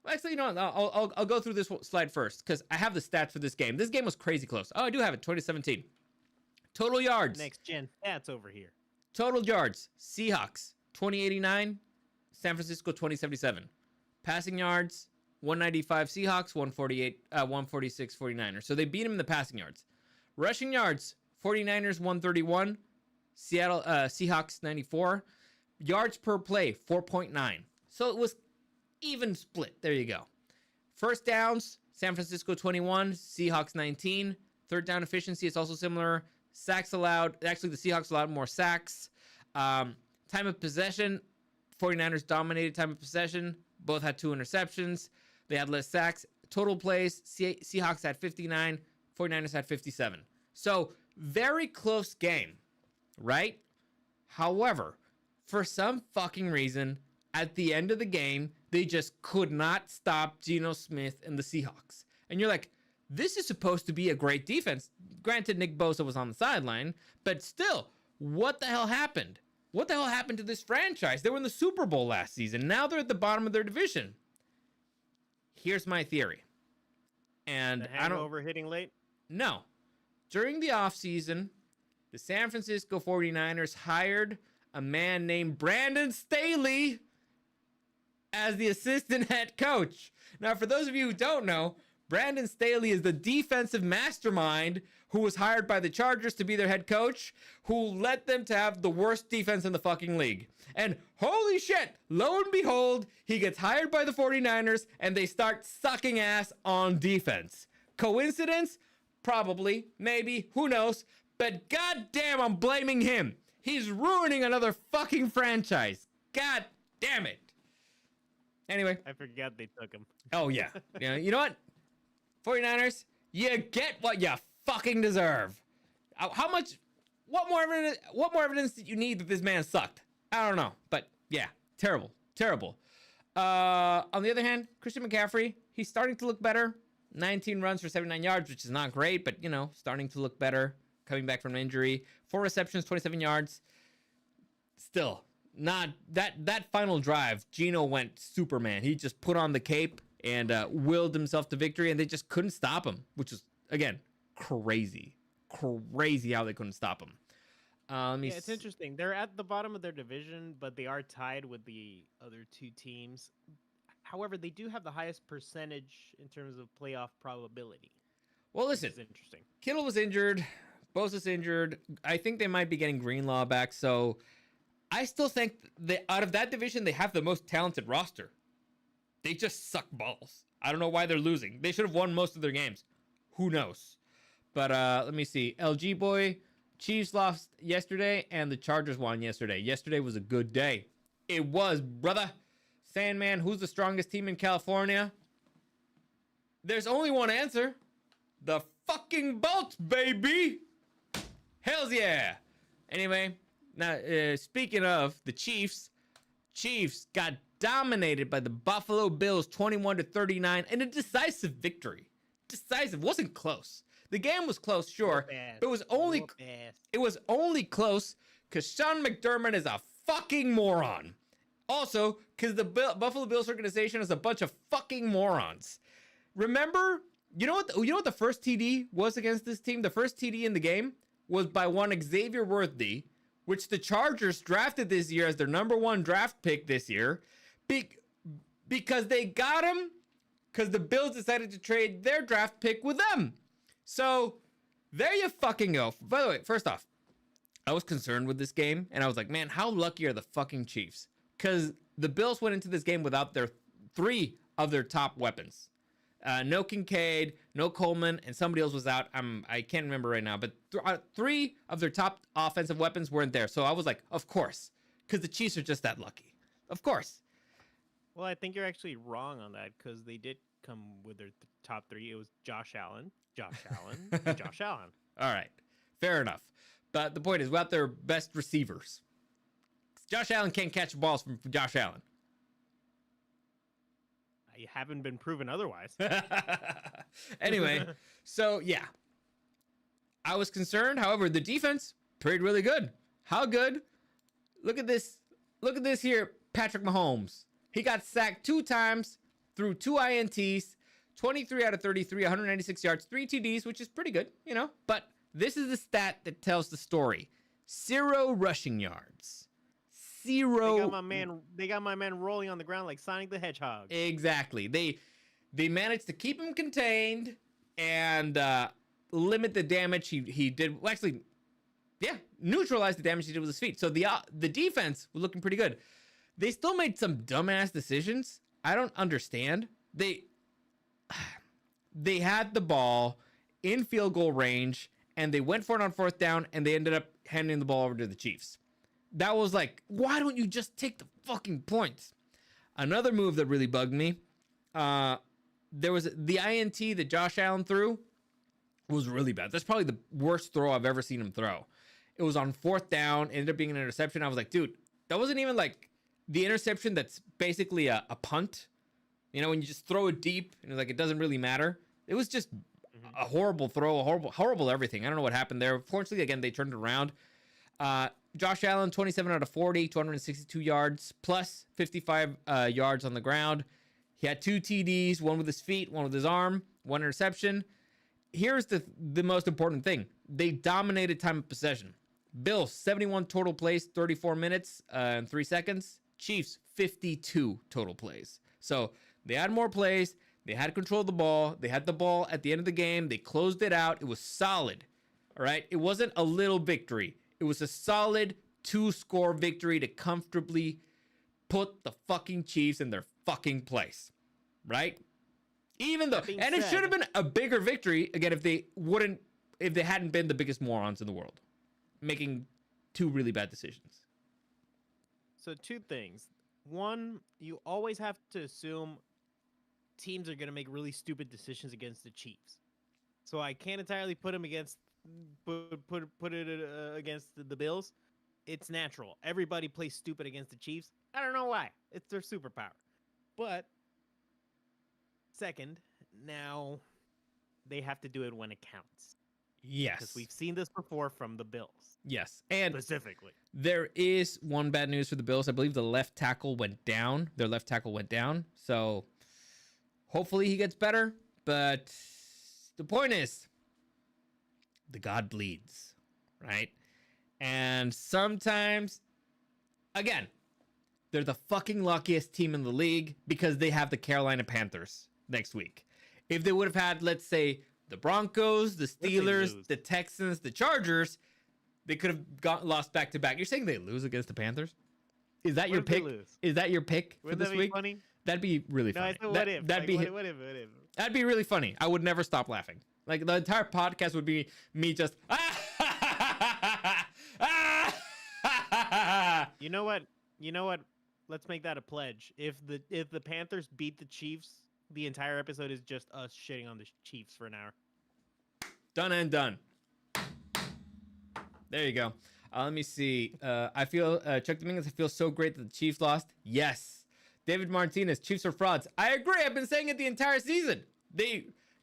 actually, you know what? I'll go through this slide first because I have the stats for this game. This game was crazy close. Oh, I do have it. 2017. Total yards. Next gen stats over here. Total yards. Seahawks 2089. San Francisco 2077. Passing yards 195 Seahawks, 146 49ers. So they beat them in the passing yards. Rushing yards 49ers 131. Seahawks 94. Yards per play 4.9. So it was even split. There you go. First downs, San Francisco 21, Seahawks 19. Third down efficiency is also similar. Sacks allowed. Actually, the Seahawks allowed more sacks. Time of possession, 49ers dominated time of possession. Both had 2 interceptions. They had less sacks. Total plays, Seahawks had 59, 49ers had 57. So, very close game, right? However, for some fucking reason, at the end of the game, they just could not stop Geno Smith and the Seahawks. And you're like, this is supposed to be a great defense. Granted, Nick Bosa was on the sideline, but still, what the hell happened? what the hell happened to this franchise? They were in the Super Bowl last season. Now they're at the bottom of their division. Here's my theory. And the hangover hitting late? No. During the offseason, the San Francisco 49ers hired a man named Brandon Staley as the assistant head coach. Now, for those of you who don't know, Brandon Staley is the defensive mastermind who was hired by the Chargers to be their head coach, who led them to have the worst defense in the fucking league. And holy shit, lo and behold, he gets hired by the 49ers and they start sucking ass on defense. Coincidence? Probably, maybe, who knows? But goddamn, I'm blaming him. He's ruining another fucking franchise. God damn it. Anyway. I forgot they took him. Oh, yeah. Yeah. You know what? 49ers, you get what you fucking deserve. How much, what more evidence did you need that this man sucked? I don't know. But yeah, terrible. Terrible. On the other hand, Christian McCaffrey, he's starting to look better. 19 runs for 79 yards, which is not great, but, you know, starting to look better. Coming back from an injury. 4 receptions, 27 yards. Still, not that final drive, Geno went Superman. He just put on the cape and willed himself to victory, and they just couldn't stop him, which is, again, crazy. Crazy how they couldn't stop him. It's interesting. They're at the bottom of their division, but they are tied with the other two teams. However, they do have the highest percentage in terms of playoff probability. Well, listen. It's interesting. Kittle was injured. Bosa's injured. I think they might be getting Greenlaw back. So I still think that out of that division, they have the most talented roster. They just suck balls. I don't know why they're losing. They should have won most of their games. Who knows? But let me see. LG boy, Chiefs lost yesterday and the Chargers won yesterday. Yesterday was a good day. It was, brother. Sandman, who's the strongest team in California? There's only one answer. The fucking Bolts, baby. Hells yeah. Anyway, now speaking of the Chiefs got dominated by the Buffalo Bills 21-39 in a decisive victory. Decisive, wasn't close. The game was close, sure. But it was only close because Sean McDermott is a fucking moron. Also, because the Buffalo Bills organization is a bunch of fucking morons. Remember, you know what the first TD was against this team? The first TD in the game was by one Xavier Worthy, which the Chargers drafted this year as their #1 draft pick this year, because they got him because the Bills decided to trade their draft pick with them. So there you fucking go. By the way, first off, I was concerned with this game, and I was like, man, how lucky are the fucking Chiefs? Because the Bills went into this game without their 3 of their top weapons. No Kincaid, no Coleman, and somebody else was out. I can't remember right now, but 3 of their top offensive weapons weren't there. So I was like, of course, because the Chiefs are just that lucky. Of course. Well, I think you're actually wrong on that because they did come with their top 3. It was Josh Allen, and Josh Allen. All right, fair enough. But the point is, without their best receivers, Josh Allen can't catch balls from Josh Allen. You haven't been proven otherwise. Anyway, so yeah. I was concerned. However, the defense played really good. How good? Look at this. Look at this here. Patrick Mahomes. He got sacked 2 times, threw 2 INTs, 23 out of 33, 196 yards, 3 TDs, which is pretty good, you know. But this is the stat that tells the story. 0 rushing yards. 0. They got my man rolling on the ground like Sonic the Hedgehog. Exactly. They managed to keep him contained and limit the damage he did. Well, actually, yeah, neutralize the damage he did with his feet. So the defense was looking pretty good. They still made some dumbass decisions. I don't understand. They had the ball in field goal range and they went for it on 4th down and they ended up handing the ball over to the Chiefs. That was like, why don't you just take the fucking points? Another move that really bugged me, there was the INT that Josh Allen threw was really bad. That's probably the worst throw I've ever seen him throw. It was on 4th down, ended up being an interception. I was like, dude, that wasn't even like the interception that's basically a punt. You know, when you just throw it deep and like it doesn't really matter. It was just a horrible throw, horrible everything. I don't know what happened there. Fortunately, again, they turned it around. Josh Allen, 27 out of 40, 262 yards, plus 55 yards on the ground. He had 2 TDs, one with his feet, one with his arm, 1 interception. Here's the most important thing. They dominated time of possession. Bills, 71 total plays, 34 minutes and 3 seconds. Chiefs, 52 total plays. So they had more plays. They had control of the ball. They had the ball at the end of the game. They closed it out. It was solid. All right. It wasn't a little victory. It was a solid 2-score victory to comfortably put the fucking Chiefs in their fucking place. Right? Even though, and it should have been a bigger victory again if they hadn't been the biggest morons in the world, making 2 really bad decisions. So 2 things. One, you always have to assume teams are going to make really stupid decisions against the Chiefs. So I can't entirely put them against against the Bills. It's natural. Everybody plays stupid against the Chiefs. I don't know why. It's their superpower. But second, now they have to do it when it counts. Yes. Because we've seen this before from the Bills. Yes. And specifically, there is one bad news for the Bills. I believe the left tackle went down. Their left tackle went down. So hopefully he gets better. But the point is, the God bleeds, right? And sometimes, again, they're the fucking luckiest team in the league because they have the Carolina Panthers next week. If they would have had, let's say, the Broncos, the Steelers, the Texans, the Chargers, they could have lost back-to-back. You're saying they lose against the Panthers? Is that your pick? Is that your pick for this week? Funny? That'd be really funny. No, what if? That'd be really funny. I would never stop laughing. Like, the entire podcast would be me just... You know what? Let's make that a pledge. If the Panthers beat the Chiefs, the entire episode is just us shitting on the Chiefs for an hour. Done and done. There you go. Let me see. I feel Chuck Dominguez. I feel so great that the Chiefs lost. Yes. David Martinez. Chiefs are frauds. I agree. I've been saying it the entire season.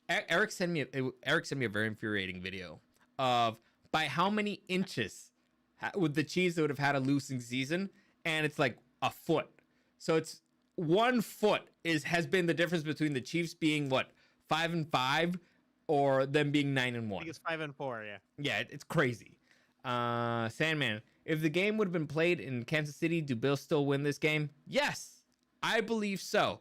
Eric sent me a very infuriating video of by how many inches with the Chiefs would have had a losing season, and it's like a foot. So it's 1 foot has been the difference between the Chiefs being 5-5 or them being 9-1. I think it's 5-4. Yeah. Yeah, it's crazy. Sandman, if the game would have been played in Kansas City, do Bills still win this game? Yes, I believe so.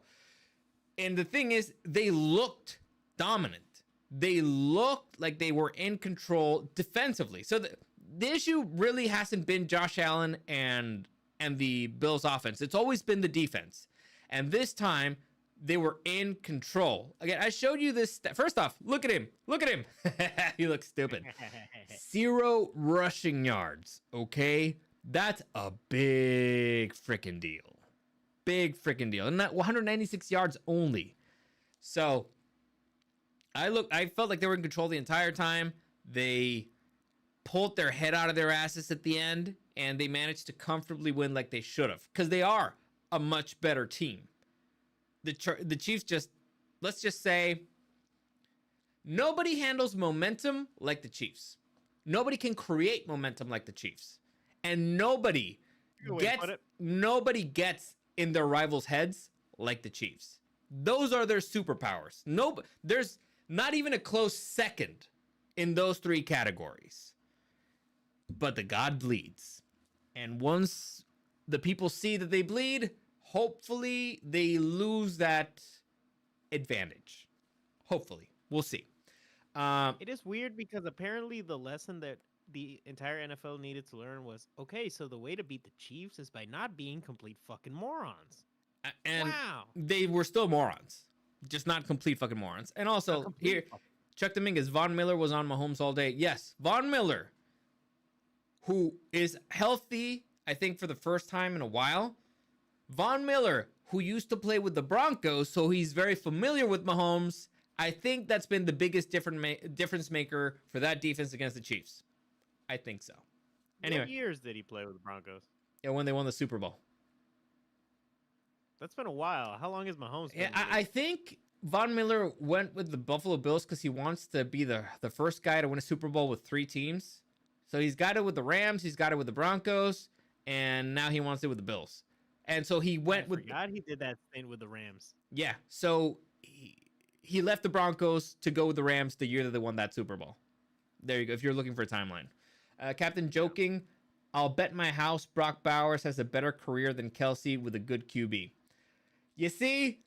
And the thing is, they looked dominant. They looked like they were in control defensively. So the issue really hasn't been Josh Allen and the Bills offense. It's always been the defense. And this time they were in control. Again, I showed you this. First off, look at him. Look at him. He looks stupid. 0 rushing yards. Okay. That's a big freaking deal. Big freaking deal. And that 196 yards only. So I felt like they were in control the entire time. They pulled their head out of their asses at the end, and they managed to comfortably win like they should have, because they are a much better team. The Chiefs let's just say, nobody handles momentum like the Chiefs. Nobody can create momentum like the Chiefs. And nobody gets in their rivals' heads like the Chiefs. Those are their superpowers. There's not even a close second in those 3 categories. But the God bleeds. And once the people see that they bleed, hopefully they lose that advantage. Hopefully. We'll see. It is weird because apparently the lesson that the entire NFL needed to learn was, okay, so the way to beat the Chiefs is by not being complete fucking morons. And wow. They were still morons. Just not complete fucking morons. And also, here, Chuck Dominguez, Von Miller was on Mahomes all day. Yes, Von Miller, who is healthy, I think, for the first time in a while. Von Miller, who used to play with the Broncos, so he's very familiar with Mahomes. I think that's been the biggest difference maker for that defense against the Chiefs. I think so. Anyway. What years did he play with the Broncos? Yeah, when they won the Super Bowl. That's been a while. How long has Mahomes been? Yeah, I think Von Miller went with the Buffalo Bills because he wants to be the first guy to win a Super Bowl with 3 teams. So he's got it with the Rams, he's got it with the Broncos, and now he wants it with the Bills. And so he went with. God, he did that thing with the Rams. Yeah. So he left the Broncos to go with the Rams the year that they won that Super Bowl. There you go. If you're looking for a timeline. Captain joking, I'll bet my house Brock Bowers has a better career than Kelsey with a good QB. You see,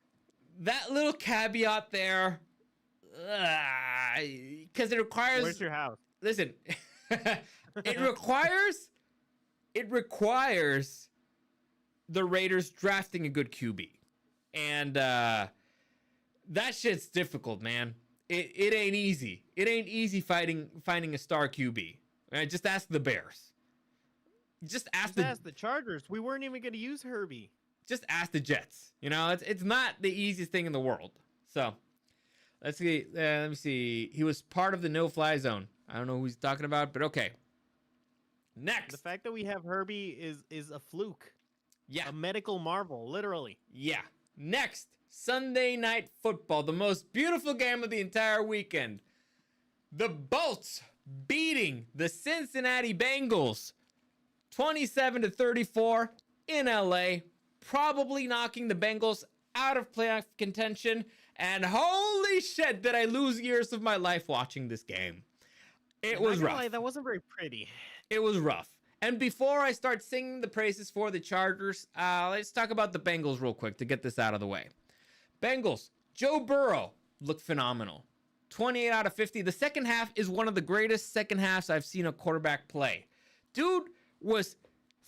that little caveat there, because it requires. Where's your house? Listen, it requires the Raiders drafting a good QB, and that shit's difficult, man. It ain't easy. It ain't easy finding a star QB. Right? Just ask the Bears. Just ask the Chargers. We weren't even going to use Herbie. Just ask the Jets. You know, it's not the easiest thing in the world. So let's see. Let me see. He was part of the no-fly zone. I don't know who he's talking about, but okay. Next, the fact that we have Herbie is a fluke. Yeah, a medical marvel, literally. Yeah. Next, Sunday Night Football, the most beautiful game of the entire weekend. The Bolts beating the Cincinnati Bengals 27-34 in LA, probably knocking the Bengals out of playoff contention. And holy shit, did I lose years of my life watching this game. It was rough. That wasn't very pretty. It was rough. And before I start singing the praises for the Chargers, let's talk about the Bengals real quick to get this out of the way. Bengals, Joe Burrow looked phenomenal. 28 out of 50. The second half is one of the greatest second halves I've seen a quarterback play. Dude was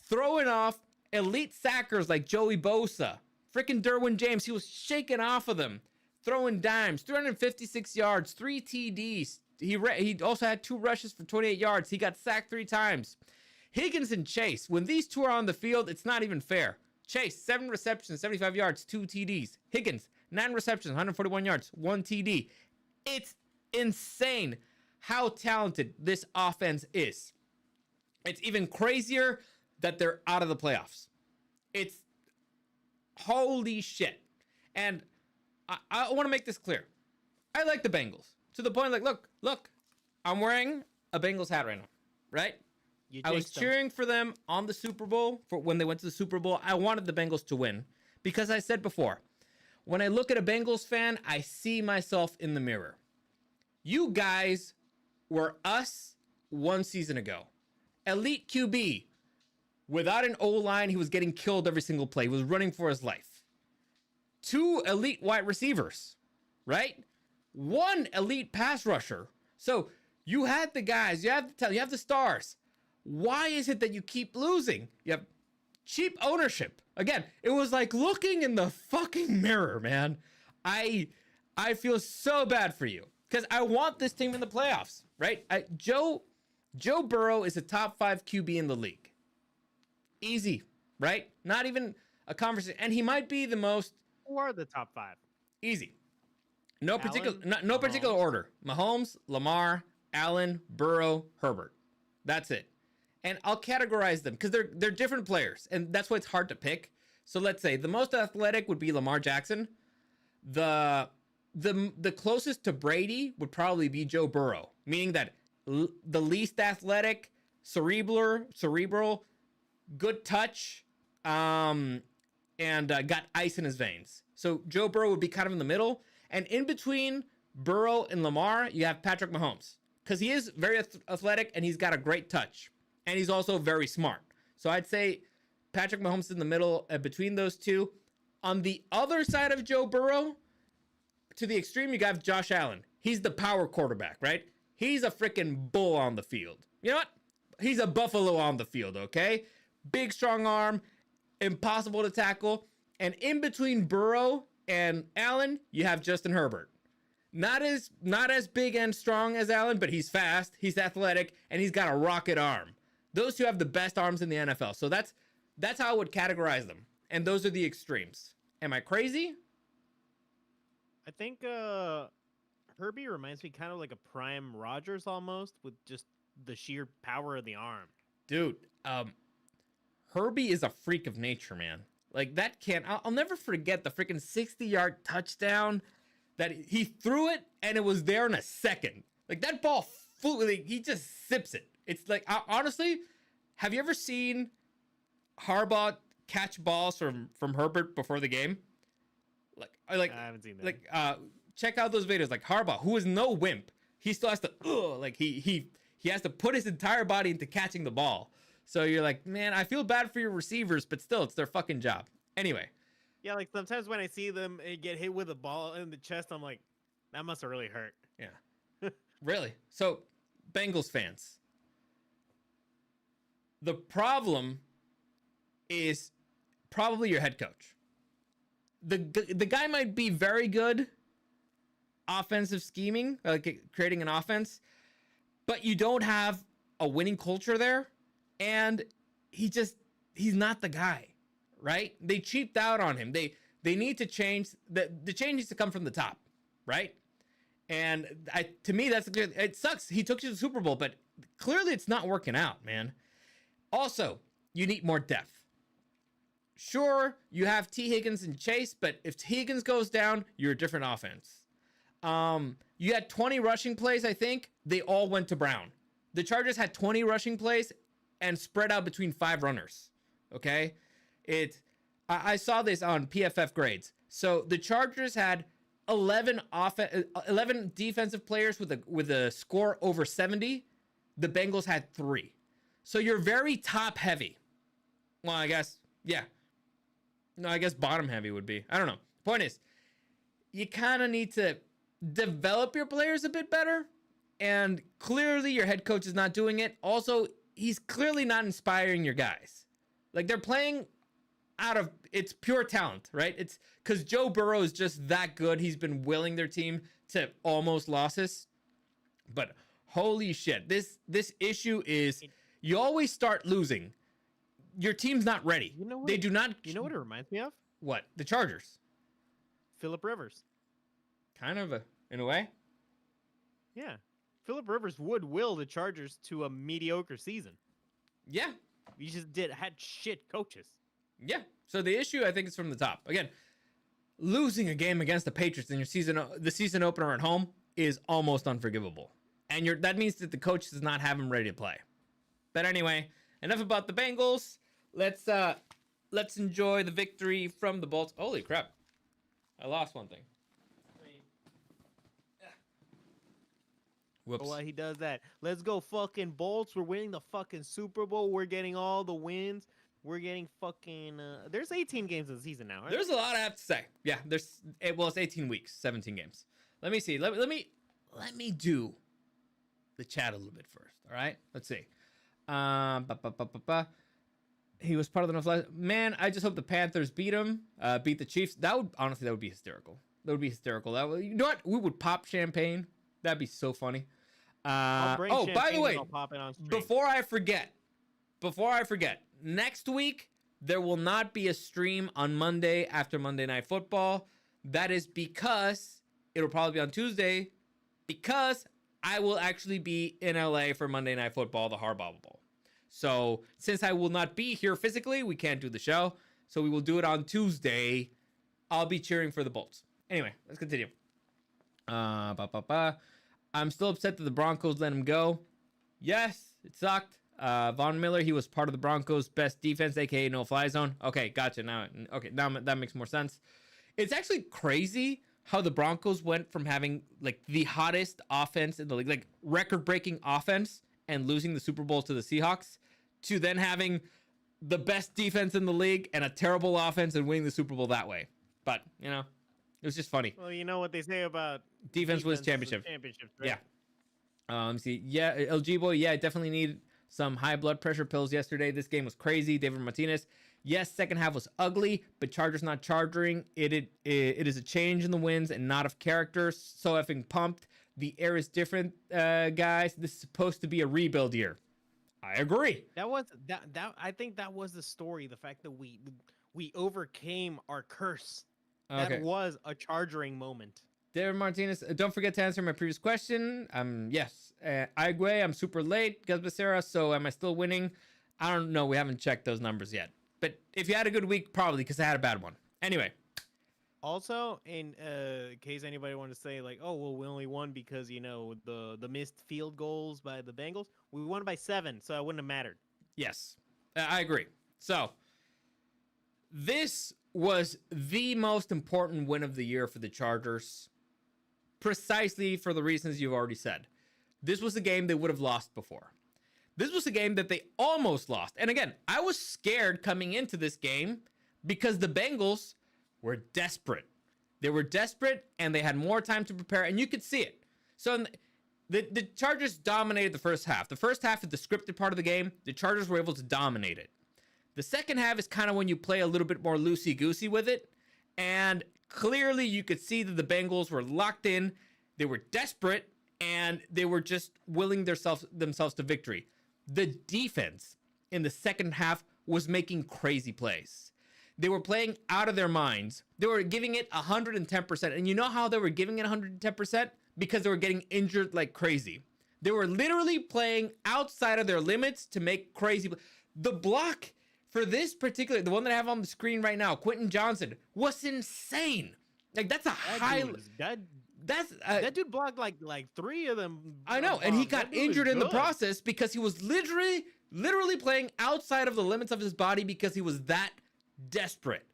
throwing off elite sackers like Joey Bosa. Freaking Derwin James, he was shaking off of them. Throwing dimes, 356 yards, 3 TDs. He also had 2 rushes for 28 yards. He got sacked 3 times. Higgins and Chase, when these two are on the field, it's not even fair. Chase, 7 receptions, 75 yards, 2 TDs. Higgins, 9 receptions, 141 yards, 1 TD. It's insane how talented this offense is. It's even crazier that they're out of the playoffs. It's holy shit. And I want to make this clear. I like the Bengals. To the point, like, look, I'm wearing a Bengals hat right now, right? I was cheering for them on the Super Bowl, for when they went to the Super Bowl. I wanted the Bengals to win because I said before, when I look at a Bengals fan, I see myself in the mirror. You guys were us 1 season ago. Elite QB. Without an O-line, he was getting killed every single play. He was running for his life. 2 elite wide receivers, right? 1 elite pass rusher. So you had the guys, you have the talent, you have the stars. Why is it that you keep losing? You have cheap ownership. Again, it was like looking in the fucking mirror, man. I feel so bad for you because I want this team in the playoffs, right? Joe Burrow is a top 5 QB in the league. Easy, right? Not even a conversation. And he might be the most. Who are the top 5? Easy. No particular order. Mahomes, Lamar, Allen, Burrow, Herbert. That's it. And I'll categorize them because they're different players, and that's why it's hard to pick. So let's say the most athletic would be Lamar Jackson. The closest to Brady would probably be Joe Burrow, meaning that the least athletic, cerebral, good touch, and got ice in his veins. So Joe Burrow would be kind of in the middle, and in between Burrow and Lamar, you have Patrick Mahomes because he is very athletic and he's got a great touch. And he's also very smart. So I'd say Patrick Mahomes in the middle between those two. On the other side of Joe Burrow, to the extreme, you got Josh Allen. He's the power quarterback, right? He's a freaking bull on the field. You know what? He's a buffalo on the field, okay? Big, strong arm, impossible to tackle. And in between Burrow and Allen, you have Justin Herbert. Not as big and strong as Allen, but he's fast, he's athletic, and he's got a rocket arm. Those two have the best arms in the NFL. So that's how I would categorize them. And those are the extremes. Am I crazy? I think Herbie reminds me kind of like a prime Rodgers almost, with just the sheer power of the arm. Dude, Herbie is a freak of nature, man. Like that I'll never forget the freaking 60-yard touchdown that he threw it and it was there in a second. Like that ball flew, like, he just sips it. It's like, honestly, have you ever seen Harbaugh catch balls from Herbert before the game? I haven't seen that. Check out those videos. Like Harbaugh, who is no wimp, he still has to he has to put his entire body into catching the ball. So you're like, man, I feel bad for your receivers, but still, it's their fucking job. Anyway. Yeah, like sometimes when I see them get hit with a ball in the chest, I'm like, that must have really hurt. Yeah. Really? So, Bengals fans, the problem is probably your head coach. The guy might be very good offensive scheming, like creating an offense, but you don't have a winning culture there, and he's not the guy, right? They cheaped out on him. They need to change. The change needs to come from the top, right? And to me, that's good. It sucks. He took you to the Super Bowl, but clearly it's not working out, man. Also, you need more depth. Sure, you have T. Higgins and Chase, but if T. Higgins goes down, you're a different offense. You had 20 rushing plays, I think. They all went to Brown. The Chargers had 20 rushing plays and spread out between 5 runners. Okay? I saw this on PFF grades. So the Chargers had 11 defensive players with a score over 70. The Bengals had 3. So you're very top heavy. Well, I guess, yeah. No, I guess bottom heavy would be. I don't know. Point is, you kind of need to develop your players a bit better. And clearly your head coach is not doing it. Also, he's clearly not inspiring your guys. Like, they're playing out of, it's pure talent, right? It's because Joe Burrow is just that good. He's been willing their team to almost losses. But holy shit, this issue is you always start losing. Your team's not ready. You know what? They do not. You know what it reminds me of? What? The Chargers. Phillip Rivers. Kind of in a way. Yeah. Phillip Rivers would will the Chargers to a mediocre season. Yeah. You just had shit coaches. Yeah. So the issue, I think, is from the top. Again, losing a game against the Patriots in the season opener at home is almost unforgivable. And that means that the coach does not have him ready to play. But anyway, enough about the Bengals. Let's enjoy the victory from the Bolts. Holy crap. I lost one thing. Whoops. Well, he does that. Let's go fucking Bolts. We're winning the fucking Super Bowl. We're getting all the wins. We're getting fucking there's 18 games in the season now, right? There's a lot I have to say. Yeah, it's 18 weeks, 17 games. Let me see. Let me do the chat a little bit first, all right? Let's see. He was part of the no-fly. Man, I just hope the Panthers beat the Chiefs. That would be hysterical. That would be hysterical. You know what? We would pop champagne. That'd be so funny. By the way, before I forget, next week there will not be a stream on Monday after Monday Night Football. That is because it'll probably be on Tuesday, because I will actually be in LA for Monday Night Football, the Harbaugh Bowl. So since I will not be here physically, we can't do the show. So we will do it on Tuesday. I'll be cheering for the Bolts. Anyway, let's continue. I'm still upset that the Broncos let him go. Yes, it sucked. Von Miller, he was part of the Broncos' best defense, aka no-fly zone. Okay, gotcha. Now that makes more sense. It's actually crazy how the Broncos went from having like the hottest offense in the league, like record-breaking offense, and losing the Super Bowl to the Seahawks, to then having the best defense in the league and a terrible offense and winning the Super Bowl that way. But, you know, it was just funny. Well, you know what they say about defense wins championships. Right? Yeah. See, yeah, LG boy, yeah, I definitely need some high blood pressure pills yesterday. This game was crazy. David Martinez. Yes, second half was ugly, but Chargers not charging. It is a change in the wins and not of character. So effing pumped. The air is different, guys. This is supposed to be a rebuild year. I agree. I think that was the story. The fact that we overcame our curse. Okay. That was a charging moment. David Martinez, don't forget to answer my previous question. Yes. Igwe, I'm super late. Gus Becerra, so am I still winning? I don't know. We haven't checked those numbers yet. But if you had a good week, probably, because I had a bad one. Anyway, Also, in case anybody wanted to say like, oh well, we only won because the missed field goals by the Bengals. We won by 7, so it wouldn't have mattered. Yes, I agree. So this was the most important win of the year for the Chargers, precisely for the reasons you've already said. This was a game they would have lost before. This was a game that they almost lost. And again, I was scared coming into this game because the Bengals were desperate. They were desperate and they had more time to prepare, and you could see it. So the Chargers dominated the first half. The first half is the scripted part of the game. The Chargers were able to dominate it. The second half is kind of when you play a little bit more loosey-goosey with it. And clearly you could see that the Bengals were locked in. They were desperate, and they were just willing themselves to victory. The defense in the second half was making crazy plays. They were playing out of their minds. They were giving it 110%. And you know how they were giving it 110%? Because they were getting injured like crazy. They were literally playing outside of their limits to make crazy. The block for this particular, the one that I have on the screen right now, Quentin Johnson, was insane. Like, that's a high. That dude blocked like 3 of them. I know, and he got injured in the process because he was literally playing outside of the limits of his body because he was that desperate.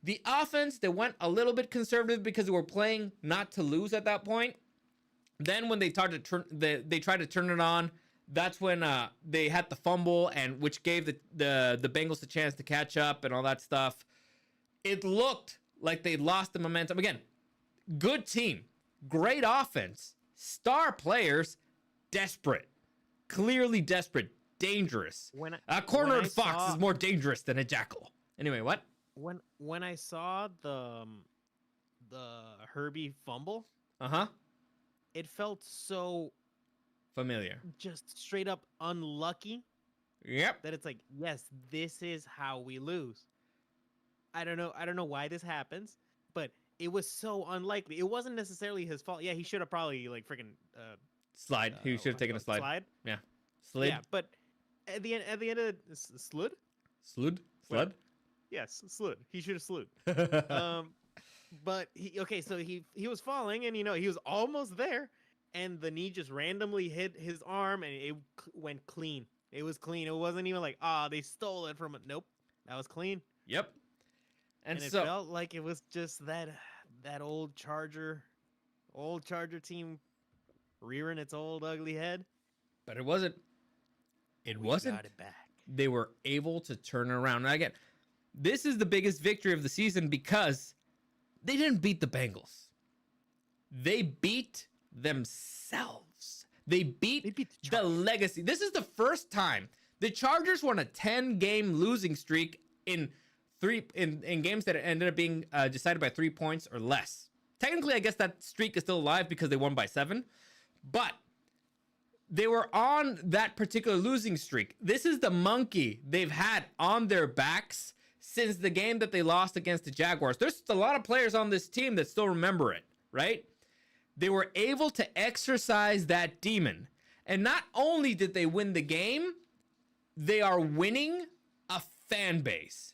The offense, they went a little bit conservative because they were playing not to lose at that point. Then when they tried to turn it on, that's when they had the fumble, and which gave the Bengals a chance to catch up and all that stuff. It looked like they lost the momentum. Again, good team, great offense, star players, desperate, clearly desperate, dangerous. A cornered fox is more dangerous than a jackal. Anyway, what? When I saw the Herbie fumble, it felt so familiar, just straight up unlucky. Yep. That it's like, yes, this is how we lose. I don't know why this happens, but it was so unlikely. It wasn't necessarily his fault. Yeah, he should have probably like freaking slide. He should have taken a slide. Slide. Yeah. Slid. Yeah, but at the end of slid. Slid. Slid. Yes, slid. He should have slid. But so he was falling, and he was almost there, and the knee just randomly hit his arm, and it went clean. It was clean. It wasn't even like, they stole it from it. Nope, that was clean. Yep. And it so felt like it was just that old Charger team rearing its old ugly head. But it wasn't. We got it back. They were able to turn it around. Now again, this is the biggest victory of the season because they didn't beat the Bengals. They beat themselves. They beat the legacy. This is the first time the Chargers won a 10-game losing streak in games that ended up being decided by 3 points or less. Technically, I guess that streak is still alive because they won by 7, but they were on that particular losing streak. This is the monkey they've had on their backs since the game that they lost against the Jaguars. There's a lot of players on this team that still remember it, right? They were able to exercise that demon. And not only did they win the game, they are winning a fan base.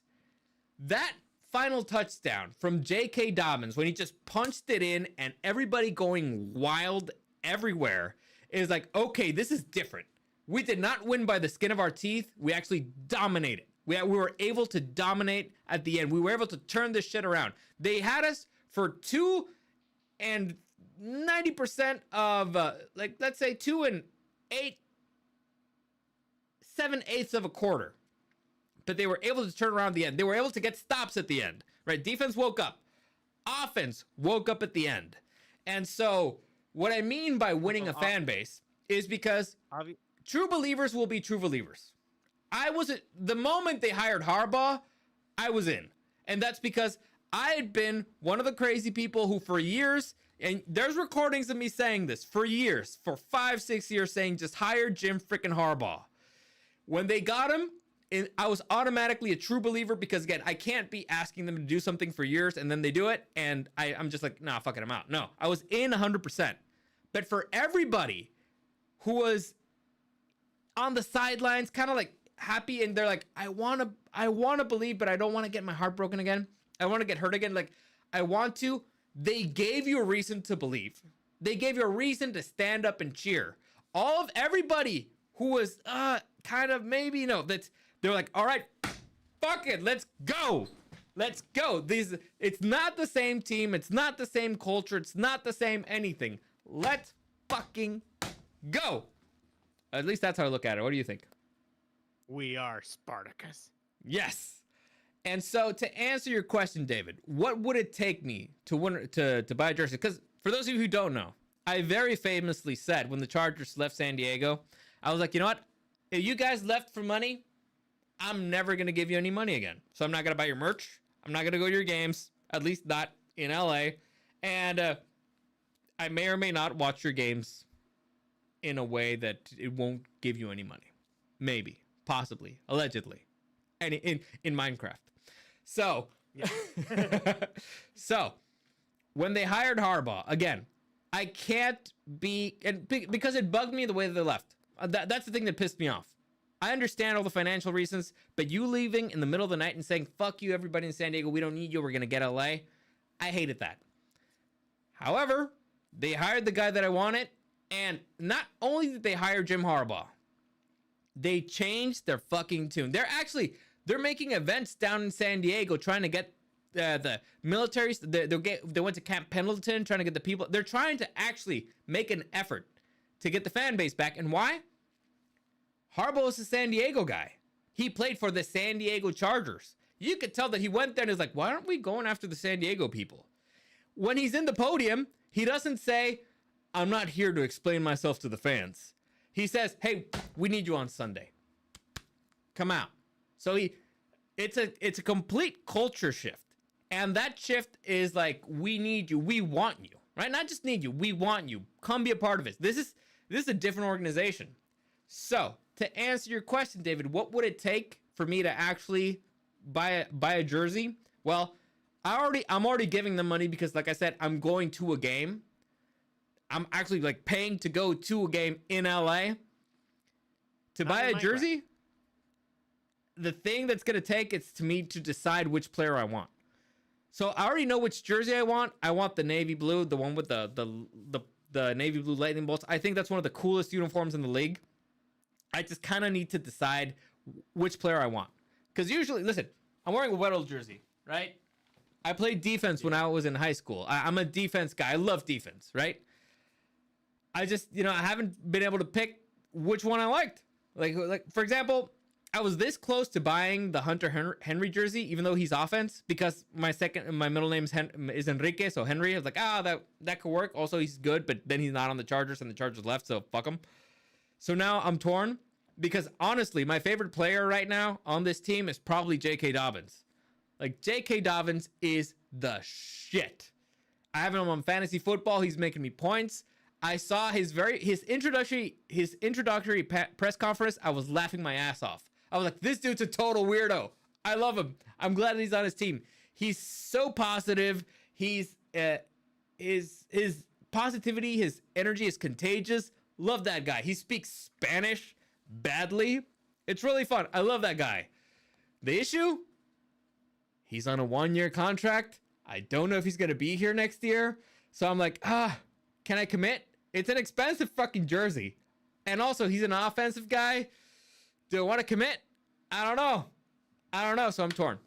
That final touchdown from J.K. Dobbins, when he just punched it in and everybody going wild everywhere, is like, okay, this is different. We did not win by the skin of our teeth. We actually dominated. We were able to dominate at the end. We were able to turn this shit around. They had us for 2 and 90% of, let's say 2 and 7/8 of a quarter. But they were able to turn around at the end. They were able to get stops at the end, right? Defense woke up. Offense woke up at the end. And so what I mean by winning a fan base is because true believers will be true believers. The moment they hired Harbaugh, I was in. And that's because I had been one of the crazy people who for years, and there's recordings of me saying this for years, for 5-6 years, saying just hire Jim freaking Harbaugh. When they got him, I was automatically a true believer because, again, I can't be asking them to do something for years and then they do it. And I'm just like, nah, fuck it, I'm out. No, I was in 100%. But for everybody who was on the sidelines, kind of like happy, and they're like, I want to believe, but I don't want to get my heart broken again. I want to get hurt again. Like, I want to. They gave you a reason to believe. They gave you a reason to stand up and cheer. All of everybody who was kind of maybe they're like, all right, fuck it, let's go. Let's go. It's not the same team, it's not the same culture, it's not the same anything. Let's fucking go. At least that's how I look at it. What do you think? We are Spartacus. Yes. And so to answer your question, David, what would it take me to buy a jersey? Because for those of you who don't know, I very famously said when the Chargers left San Diego, I was like, you know what? If you guys left for money, I'm never going to give you any money again. So I'm not going to buy your merch. I'm not going to go to your games, at least not in LA. And I may or may not watch your games in a way that it won't give you any money. Maybe, possibly, allegedly. And in Minecraft. So, yeah. So, when they hired Harbaugh, again, I can't be, and because it bugged me the way that they left. That's the thing that pissed me off. I understand all the financial reasons, but you leaving in the middle of the night and saying, fuck you, everybody in San Diego, we don't need you, we're going to get LA. I hated that. However, they hired the guy that I wanted, and not only did they hire Jim Harbaugh, they changed their fucking tune. They're making events down in San Diego trying to get the militaries. They went to Camp Pendleton trying to get the people. They're trying to actually make an effort to get the fan base back. And why? Harbaugh is a San Diego guy. He played for the San Diego Chargers. You could tell that he went there and is like, why aren't we going after the San Diego people? When he's in the podium, he doesn't say, I'm not here to explain myself to the fans. He says, hey, we need you on Sunday. Come out. So it's a complete culture shift. And that shift is like, we need you. We want you, right? Not just need you. We want you. Come be a part of it. This is a different organization. So to answer your question, David, what would it take for me to actually buy a jersey? Well, I'm already giving them money because, like I said, I'm going to a game. I'm actually like paying to go to a game in LA. To buy a jersey, the thing that's gonna take is to me to decide which player I want. So I already know which jersey I want. I want the navy blue, the one with the navy blue lightning bolts. I think that's one of the coolest uniforms in the league. I just kind of need to decide which player I want. Because usually, listen, I'm wearing a Weddle jersey, right? I played defense when I was in high school. I'm a defense guy. I love defense, right? I just, I haven't been able to pick which one I liked. Like for example, I was this close to buying the Hunter Henry jersey, even though he's offense, because my middle name is Enrique, so Henry. I was like, that could work. Also, he's good, but then he's not on the Chargers, and the Chargers left, so fuck him. So now I'm torn, because honestly, my favorite player right now on this team is probably J.K. Dobbins. Like, J.K. Dobbins is the shit. I have him on fantasy football. He's making me points. I saw his introductory press conference. I was laughing my ass off. I was like, this dude's a total weirdo. I love him. I'm glad that he's on his team. He's so positive. He's his positivity, his energy is contagious. Love that guy. He speaks Spanish badly. It's really fun. I love that guy. The issue? He's on a 1-year contract. I don't know if he's going to be here next year. So I'm like, can I commit? It's an expensive fucking jersey. And also, he's an offensive guy. Do I want to commit? I don't know. So I'm torn.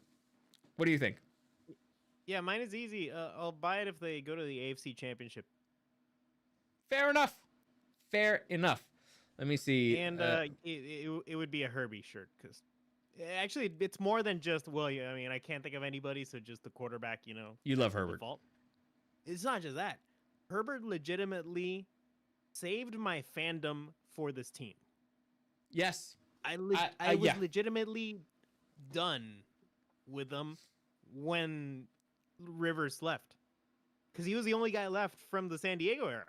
What do you think? Yeah, mine is easy. I'll buy it if they go to the AFC Championship. Fair enough. Let me see. And it would be a Herbie shirt, because actually it's more than just, I can't think of anybody, so just the quarterback, You love Herbert. Default. It's not just that. Herbert legitimately saved my fandom for this team. Yes. I was legitimately done with them when Rivers left, because he was the only guy left from the San Diego era.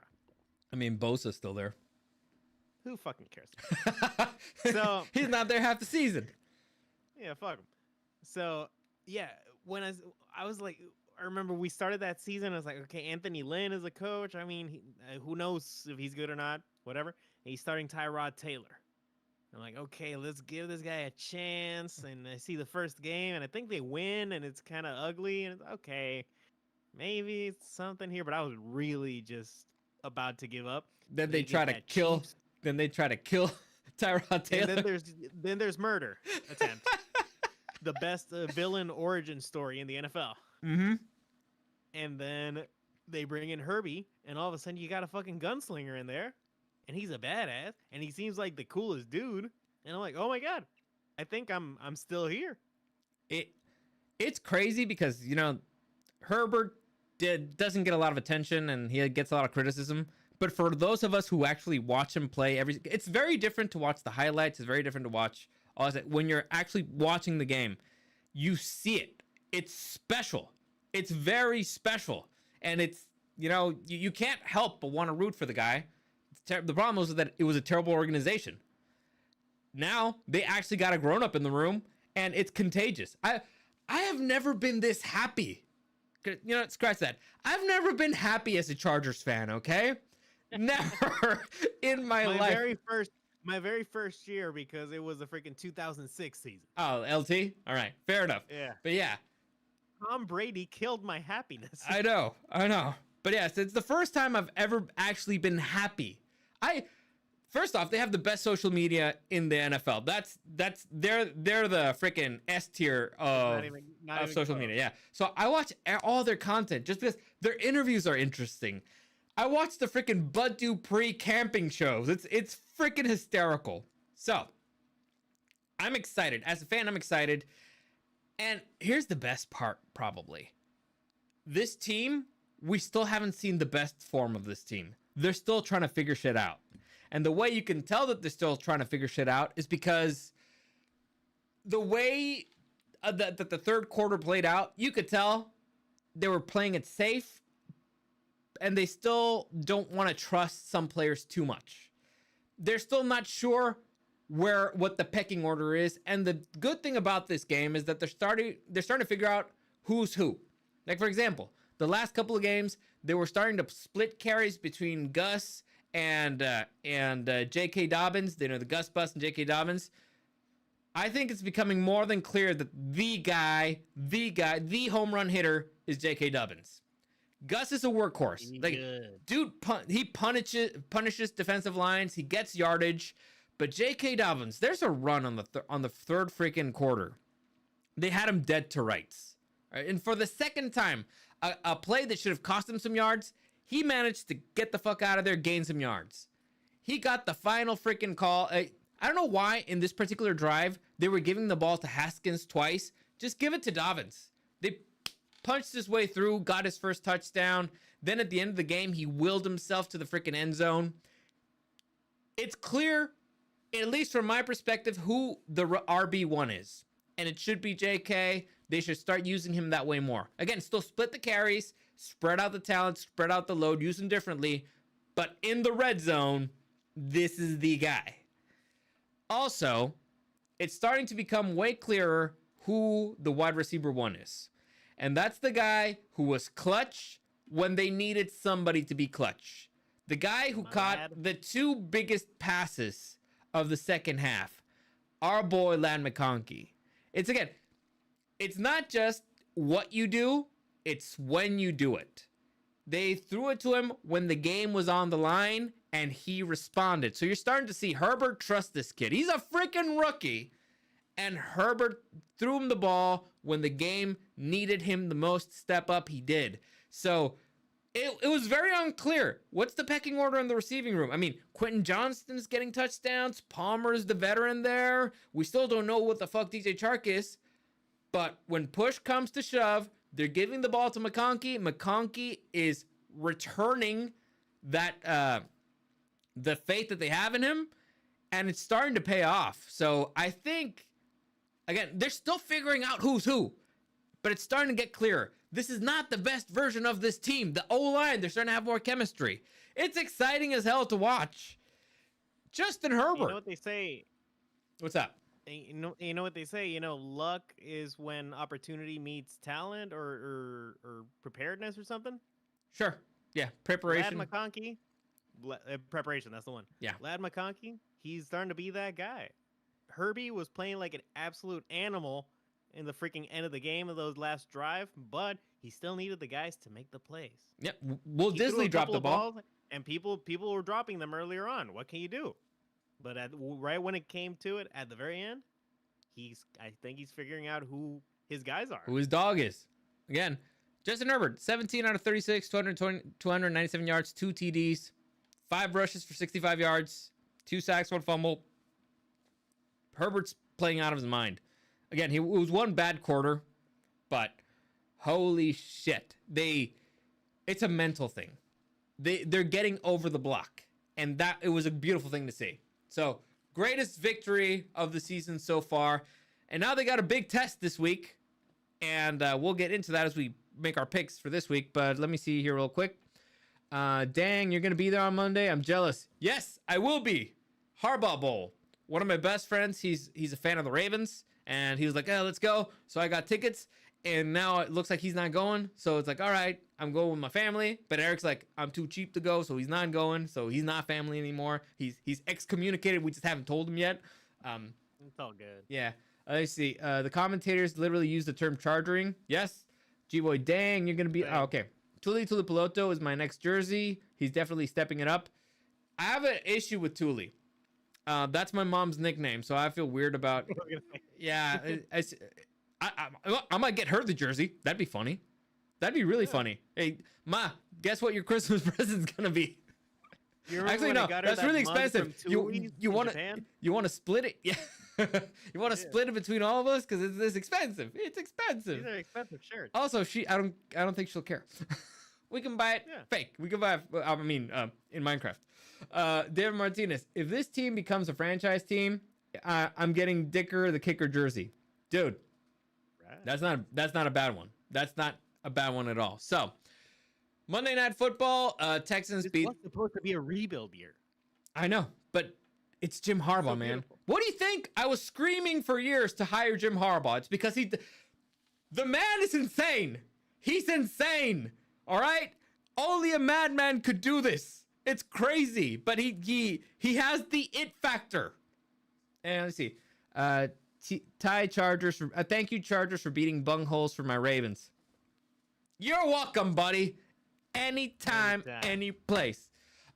I mean, Bosa's still there. Who fucking cares? So he's not there half the season. Yeah, fuck him. So yeah, when I was like, I remember we started that season. I was like, okay, Anthony Lynn is a coach. I mean, who knows if he's good or not? Whatever. And he's starting Tyrod Taylor. I'm like, okay, let's give this guy a chance. And I see the first game, and I think they win, and it's kind of ugly. And it's okay. maybe it's something here, but I was really just about to give up. Then they try to kill. Chiefs. Then they try to kill Tyrod Taylor. And then there's murder attempt. The best villain origin story in the NFL. Mm-hmm. And then they bring in Herbie, and all of a sudden you got a fucking gunslinger in there, and he's a badass, and he seems like the coolest dude. And I'm like, oh my god, I think I'm still here. It's crazy because Herbert doesn't get a lot of attention and he gets a lot of criticism. But for those of us who actually watch him play, it's very different to watch the highlights. It's very different to watch all that. When you're actually watching the game, you see it. It's special. It's very special. And it's, you can't help but want to root for the guy. The problem was that it was a terrible organization. Now they actually got a grown-up in the room, and it's contagious. I have never been this happy. Scratch that. I've never been happy as a Chargers fan, okay? Never in my life. My very first year, because it was the freaking 2006 season. Oh, LT? All right. Fair enough. Yeah. But yeah. Tom Brady killed my happiness. I know. But yes, it's the first time I've ever actually been happy. First off, they have the best social media in the NFL. They're the freaking S tier of social media. Yeah. So I watch all their content just because their interviews are interesting. I watch the freaking Bud Dupree camping shows. It's freaking hysterical. So I'm excited. As a fan, I'm excited. And here's the best part, probably. This team, we still haven't seen the best form of this team. They're still trying to figure shit out. And the way you can tell that they're still trying to figure shit out is because the way that the third quarter played out, you could tell they were playing it safe, and they still don't want to trust some players too much. They're still not sure what the pecking order is. And the good thing about this game is that they're starting to figure out who's who. Like, for example, the last couple of games, they were starting to split carries between Gus and J.K. Dobbins. The Gus Bus and J.K. Dobbins. I think it's becoming more than clear that the home run hitter is J.K. Dobbins. Gus is a workhorse. Like, dude, he punishes defensive lines. He gets yardage. But J.K. Dobbins, there's a run on the third freaking quarter. They had him dead to rights. Right? And for the second time, a play that should have cost him some yards, he managed to get the fuck out of there, gain some yards. He got the final freaking call. I don't know why in this particular drive they were giving the ball to Haskins twice. Just give it to Dobbins. They punched his way through, got his first touchdown. Then at the end of the game, he willed himself to the freaking end zone. It's clear, at least from my perspective, who the RB1 is. And it should be JK. They should start using him that way more. Again, still split the carries, spread out the talent, spread out the load, use him differently. But in the red zone, this is the guy. Also, it's starting to become way clearer who the wide receiver one is. And that's the guy who was clutch when they needed somebody to be clutch. The guy who caught the two biggest passes of the second half. Our boy, Lan McConkey. It's not just what you do, it's when you do it. They threw it to him when the game was on the line, and he responded. So you're starting to see Herbert trust this kid. He's a freaking rookie. And Herbert threw him the ball when the game needed him the most step up. He did. So it was very unclear. What's the pecking order in the receiving room? I mean, Quentin Johnston's getting touchdowns. Palmer's the veteran there. We still don't know what the fuck DJ Chark is. But when push comes to shove, they're giving the ball to McConkey. McConkey is returning that the faith that they have in him, and it's starting to pay off. So I think, again, they're still figuring out who's who, but it's starting to get clearer. This is not the best version of this team. The O-line, they're starting to have more chemistry. It's exciting as hell to watch. Justin Herbert. You know what they say? What's up? You know what they say? Luck is when opportunity meets talent or preparedness or something. Sure. Yeah. Preparation. Lad McConkey. Preparation. That's the one. Yeah. Lad McConkey. He's starting to be that guy. Herbie was playing like an absolute animal, in the freaking end of the game of those last drive, but he still needed the guys to make the plays. Yep. Will He threw Disley a drop couple the of ball? balls, and people were dropping them earlier on. What can you do? But right when it came to it, at the very end, I think he's figuring out who his guys are. Who his dog is. Again, Justin Herbert, 17 out of 36, 297 yards, 2 TDs, 5 rushes for 65 yards, 2 sacks, 1 fumble. Herbert's playing out of his mind. Again, it was one bad quarter, but holy shit. It's a mental thing. They're getting over the block, and that it was a beautiful thing to see. So, greatest victory of the season so far. And now they got a big test this week, and we'll get into that as we make our picks for this week. But let me see here real quick. Dang, you're going to be there on Monday? I'm jealous. Yes, I will be. Harbaugh Bowl. One of my best friends, he's a fan of the Ravens, and he was like, let's go. So I got tickets, and now it looks like he's not going. So it's like, all right, I'm going with my family. But Eric's like, I'm too cheap to go, so he's not going. So he's not family anymore. He's excommunicated. We just haven't told him yet. It's all good. Yeah. Let's see. The commentators literally use the term chargering. Yes. G-Boy, dang, you're going to be... Oh, okay. Tuli Tulipiloto is my next jersey. He's definitely stepping it up. I have an issue with Tuli. That's my mom's nickname, so I feel weird about... Yeah. I might get her the jersey. That'd be funny. That'd be really funny. Hey, Ma, guess what your Christmas present's going to be? Actually, no. That's really expensive. You want to split it? Yeah. You want to split it between all of us because it's expensive. It's expensive. These are expensive shirts. Also, I don't think she'll care. We can buy it fake. We can buy it. In Minecraft. David Martinez. If this team becomes a franchise team, I'm getting Dicker the kicker jersey, dude. Right. That's not a bad one. That's not a bad one at all. So, Monday Night Football. Texans beat. It's supposed to be a rebuild year. I know, but it's Jim Harbaugh, so man. Beautiful. What do you think? I was screaming for years to hire Jim Harbaugh. It's because the man is insane. He's insane. All right? Only a madman could do this. It's crazy, but he has the it factor. And let's see. Ty Chargers. Thank you, Chargers, for beating bungholes for my Ravens. You're welcome, buddy. Anytime, any place.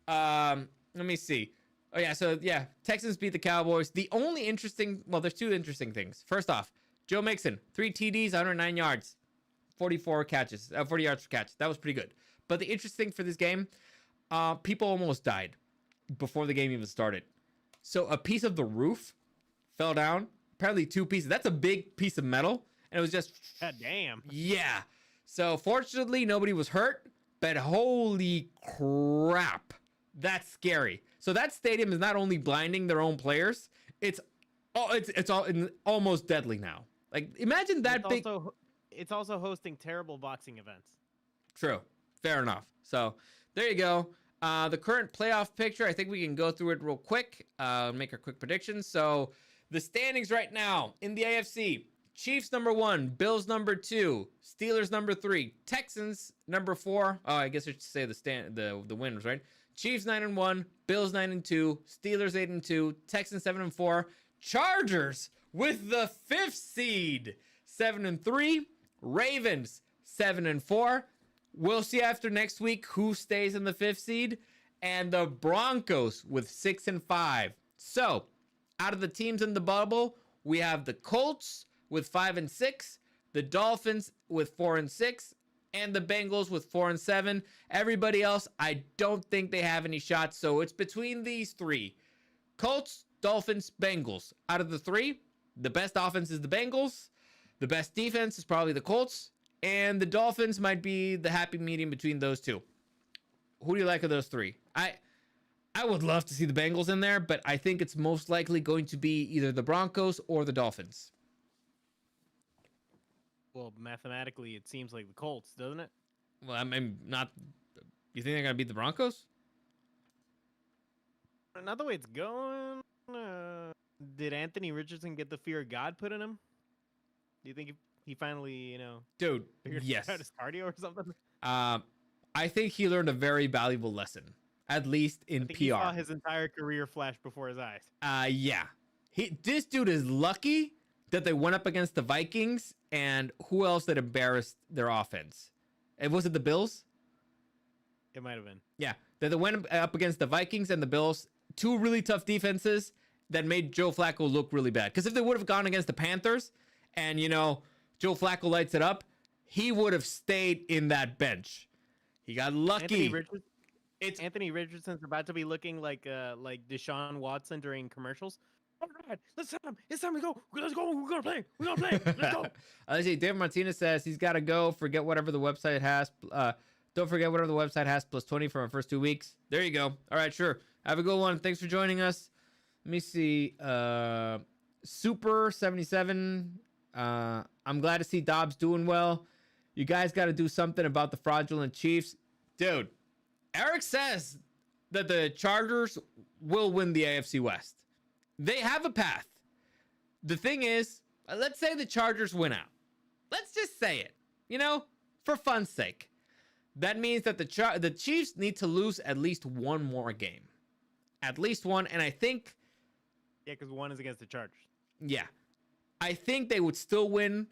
Let me see. Oh, yeah, so, yeah, Texans beat the Cowboys. The only interesting... Well, there's 2 interesting things. First off, Joe Mixon, 3 TDs, 109 yards, 40 yards per catch. That was pretty good. But the interesting thing for this game, people almost died before the game even started. So a piece of the roof fell down. Apparently 2 pieces. That's a big piece of metal. And it was just... God damn. Yeah. So, fortunately, nobody was hurt. But holy crap. That's scary. So that stadium is not only blinding their own players, it's almost deadly now. Like, imagine that it's also hosting terrible boxing events. True. Fair enough. So there you go. The current playoff picture, I think we can go through it real quick, make our quick predictions. So the standings right now in the AFC, Chiefs number 1, Bills number 2, Steelers number 3, Texans number 4. Oh, I guess I should say the winners, right? Chiefs 9-1, Bills 9-2, Steelers 8-2, Texans 7-4, Chargers with the 5th seed 7-3, Ravens 7-4. We'll see after next week who stays in the 5th seed, and the Broncos with 6-5. So, out of the teams in the bubble, we have the Colts with 5-6, the Dolphins with 4-6, and the Bengals with 4-7. Everybody else, I don't think they have any shots. So it's between these 3. Colts, Dolphins, Bengals. Out of the 3, the best offense is the Bengals. The best defense is probably the Colts. And the Dolphins might be the happy medium between those 2. Who do you like of those 3? I would love to see the Bengals in there, but I think it's most likely going to be either the Broncos or the Dolphins. Well, mathematically, it seems like the Colts, doesn't it? Well, I mean, not... You think they're going to beat the Broncos? Not the way it's going. Did Anthony Richardson get the fear of God put in him? Do you think he finally, Dude, figured yes. out his cardio or something? I think he learned a very valuable lesson, at least in PR. He saw his entire career flash before his eyes. Yeah. This dude is lucky that they went up against the Vikings, and who else that embarrassed their offense? And was it the Bills? It might have been. Yeah, that they went up against the Vikings and the Bills, two really tough defenses that made Joe Flacco look really bad. Because if they would have gone against the Panthers and, Joe Flacco lights it up, he would have stayed in that bench. He got lucky. Anthony Richardson's about to be looking like Deshaun Watson during commercials. All right, let's him. It's time to go. Let's go. We're gonna play. Let's go. Let's see. David Martinez says he's got to go. Forget whatever the website has. Don't forget whatever the website has. Plus 20 for our first 2 weeks. There you go. All right, sure. Have a good one. Thanks for joining us. Let me see. Super 77. I'm glad to see Dobbs doing well. You guys got to do something about the fraudulent Chiefs, dude. Eric says that the Chargers will win the AFC West. They have a path. The thing is, let's say the Chargers win out. Let's just say it, for fun's sake. That means that the Chiefs need to lose at least one more game. At least one, and I think... Yeah, because one is against the Chargers. Yeah. I think they would still win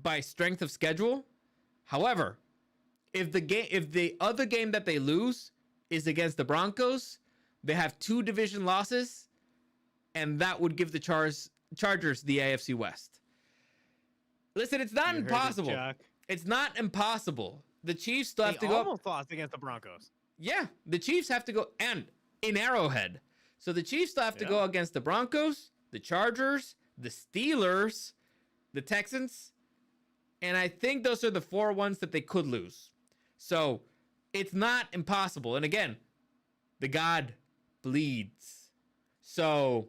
by strength of schedule. However, if the other game that they lose is against the Broncos, they have 2 division losses, and that would give the Chargers the AFC West. Listen, it's not impossible. It's not impossible. The Chiefs still have to go. They almost lost against the Broncos. Yeah, the Chiefs have to go, and in Arrowhead. So the Chiefs still have to go against the Broncos, the Chargers, the Steelers, the Texans, and I think those are the 4 ones that they could lose. So it's not impossible. And again, the God bleeds. So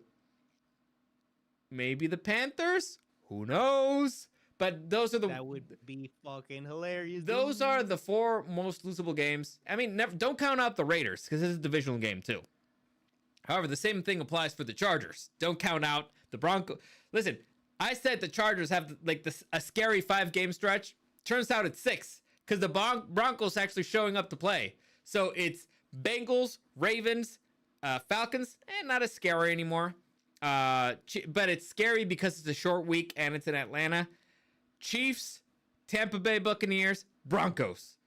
maybe the Panthers? Who knows? But those are that would be fucking hilarious. Those are the 4 most losable games. I mean, don't count out the Raiders because this is a divisional game too. However, the same thing applies for the Chargers. Don't count out the Broncos. Listen, I said the Chargers have a scary 5-game stretch. Turns out it's 6 because the Broncos actually showing up to play. So it's Bengals, Ravens, Falcons, and not as scary anymore. But it's scary because it's a short week and it's in Atlanta. Chiefs, Tampa Bay Buccaneers, Broncos.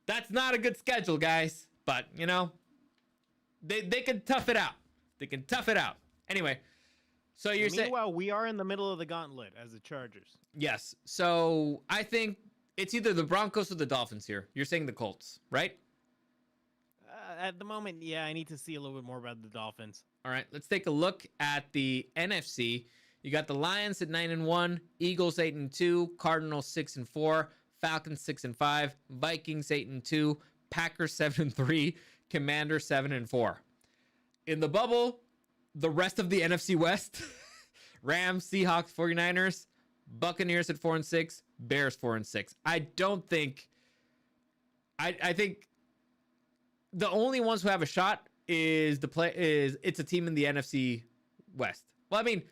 That's not a good schedule, guys. But, they can tough it out. They can tough it out. Anyway, so you're saying... Meanwhile, we are in the middle of the gauntlet as the Chargers. Yes. So I think it's either the Broncos or the Dolphins here. You're saying the Colts, right? At the moment, yeah, I need to see a little bit more about the Dolphins. All right, let's take a look at the NFC. You got the Lions at 9-1, Eagles 8-2, Cardinals 6-4, Falcons 6-5, Vikings 8-2, Packers 7-3, Commanders 7-4. In the bubble, the rest of the NFC West: Rams, Seahawks, 49ers, Buccaneers at 4-6, Bears 4-6. I don't think. I think the only ones who have a shot is it's a team in the NFC West. Well, I mean,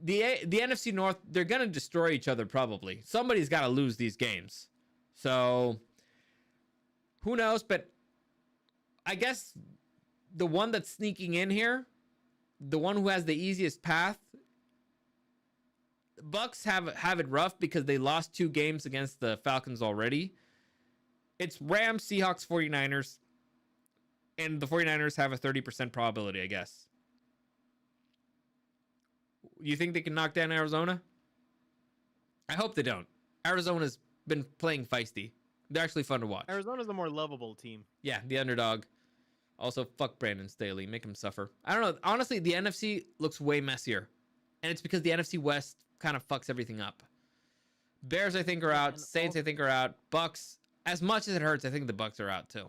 the NFC North, they're gonna destroy each other probably. Somebody's got to lose these games, so who knows? But I guess the one that's sneaking in here, the one who has the easiest path, Bucks have it rough because they lost 2 games against the Falcons already. It's Rams, Seahawks, 49ers, and the 49ers have a 30% probability, I guess. You think they can knock down Arizona? I hope they don't. Arizona's been playing feisty. They're actually fun to watch. Arizona's a more lovable team. Yeah, the underdog. Also, fuck Brandon Staley. Make him suffer. I don't know. Honestly, the NFC looks way messier. And it's because the NFC West kind of fucks everything up. Bears, I think, are out. Saints, I think, are out. Bucks, as much as it hurts, I think the Bucks are out, too.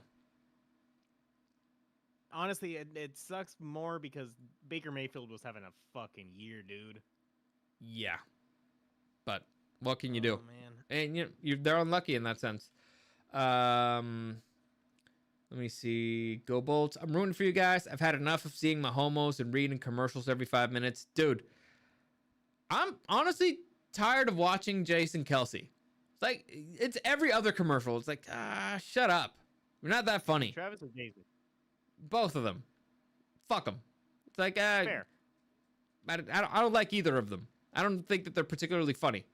Honestly, it sucks more because Baker Mayfield was having a fucking year, dude. Yeah. But what can you do? Man. And they're unlucky in that sense. Let me see. Go Bolts. I'm rooting for you guys. I've had enough of seeing my homos and reading commercials every 5 minutes. Dude, I'm honestly tired of watching Jason Kelsey. It's every other commercial. It's like, shut up. You're not that funny. Travis or Jason? Both of them. Fuck them. It's like, fair. I don't like either of them. I don't think that they're particularly funny,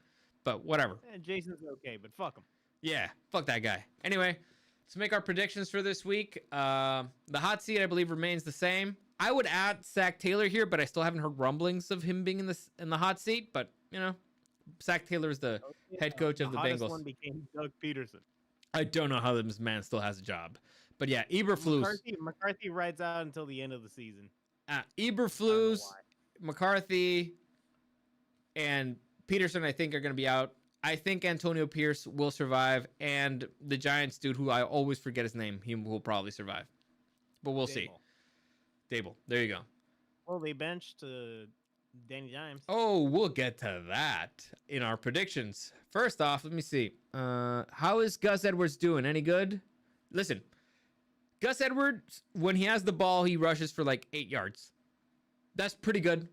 but whatever. Jason's okay, but fuck him. Yeah, fuck that guy. Anyway, let's make our predictions for this week. The hot seat, I believe, remains the same. I would add Zach Taylor here, but I still haven't heard rumblings of him being in the hot seat. But you know, Zach Taylor is the head coach of the Bengals. One became Doug Peterson. I don't know how this man still has a job, but yeah, Eberflus. McCarthy rides out until the end of the season. Eberflus, McCarthy, and Peterson, I think, are going to be out. I think Antonio Pierce will survive, and the Giants dude, who I always forget his name, he will probably survive. But we'll see. Dable. There you go. Well, they benched Danny Dimes. Oh, we'll get to that in our predictions. First off, let me see. How is Gus Edwards doing? Any good? Listen, Gus Edwards, when he has the ball, he rushes for like 8 yards. That's pretty good.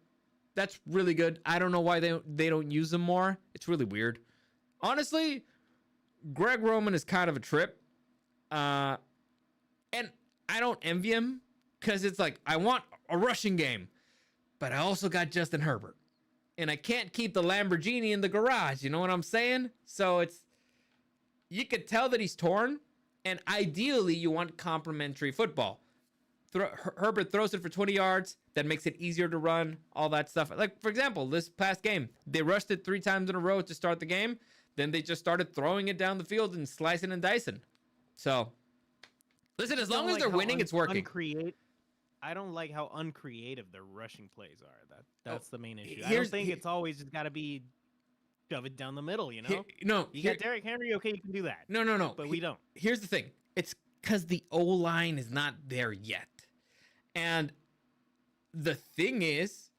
That's really good. I don't know why they don't use him more. It's really weird. Honestly, Greg Roman is kind of a trip. And I don't envy him because it's like, I want a rushing game, but I also got Justin Herbert. And I can't keep the Lamborghini in the garage. You know what I'm saying? So you could tell that he's torn. And ideally, you want complementary football. Herbert throws it for 20 yards. That makes it easier to run, all that stuff. Like, for example, this past game, they rushed it 3 times in a row to start the game. Then they just started throwing it down the field and slicing and dicing. So, listen, as long as they're winning, it's working. I don't like how uncreative their rushing plays are. That's the main issue. I don't think it's always just got to be shove it down the middle, you know? You got Derrick Henry, okay, you can do that. No. But we don't. Here's the thing. It's because the O-line is not there yet. And the thing is,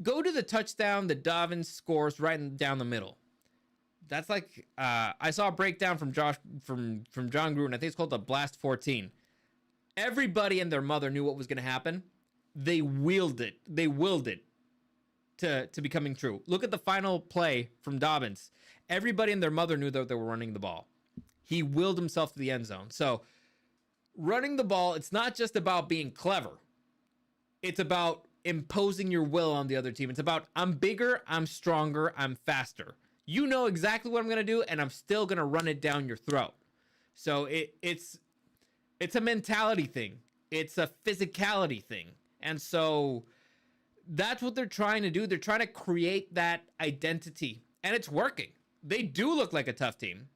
go to the touchdown that Dobbins scores right down the middle. That's like, I saw a breakdown from John Gruden. I think it's called the Blast 14. Everybody and their mother knew what was going to happen. They willed it to becoming true. Look at the final play from Dobbins. Everybody and their mother knew that they were running the ball. He willed himself to the end zone. So running the ball, it's not just about being clever. It's about imposing your will on the other team. It's about, I'm bigger, I'm stronger, I'm faster. You know exactly what I'm going to do, and I'm still going to run it down your throat. So it's a mentality thing. It's a physicality thing. And so that's what they're trying to do. They're trying to create that identity, and it's working. They do look like a tough team.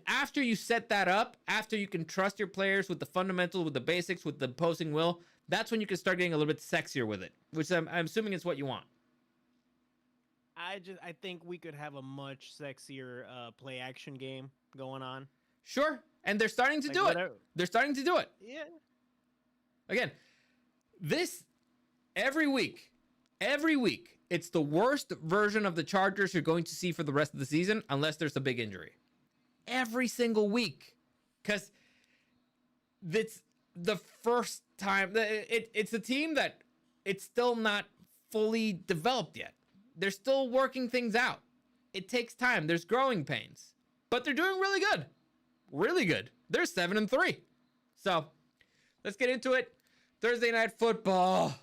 After you set that up, after you can trust your players with the fundamentals, with the basics, with the posing will, that's when you can start getting a little bit sexier with it, which I'm assuming is what you want. I think we could have a much sexier play action game going on. Sure, and they're starting to do it. They're starting to do it. Yeah. Again, this every week, it's the worst version of the Chargers you're going to see for the rest of the season, unless there's a big injury. Every single week, because it's the first time it's a team that it's still not fully developed yet. They're still working things out. It takes time. There's growing pains, but they're doing really good. Really good. They're 7-3. So let's get into it. Thursday night football.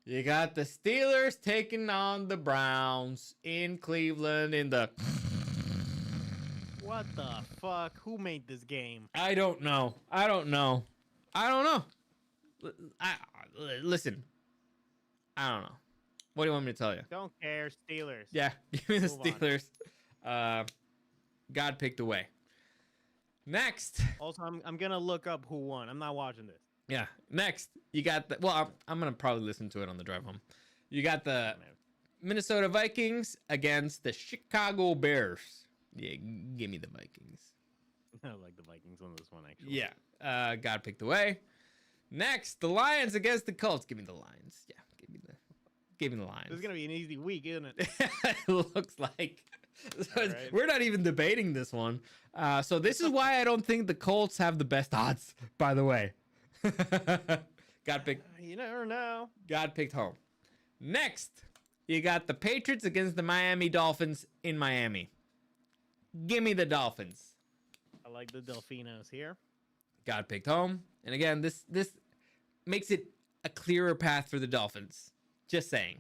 You got the Steelers taking on the Browns in Cleveland in the... What the fuck? Who made this game? I don't know. Listen. I don't know. What do you want me to tell you? Don't care. Steelers. Yeah, give me the Steelers. God picked away. Next. Also, I'm gonna look up who won. I'm not watching this. Yeah. Next, you got the. Well, I'm gonna probably listen to it on the drive home. You got the Minnesota Vikings against the Chicago Bears. Yeah, give me the Vikings. I like the Vikings on this one, actually. Yeah. God picked away. Next, the Lions against the Colts. Give me the Lions. Yeah, give me the Lions. This is gonna be an easy week, isn't it? It looks like. So right. We're not even debating this one. So this is why I don't think the Colts have the best odds, by the way. God picked. You never know. God picked home. Next, you got the Patriots against the Miami Dolphins in Miami. Give me the Dolphins. I like the Delfinos here. God picked home. And again, this makes it a clearer path for the Dolphins. Just saying.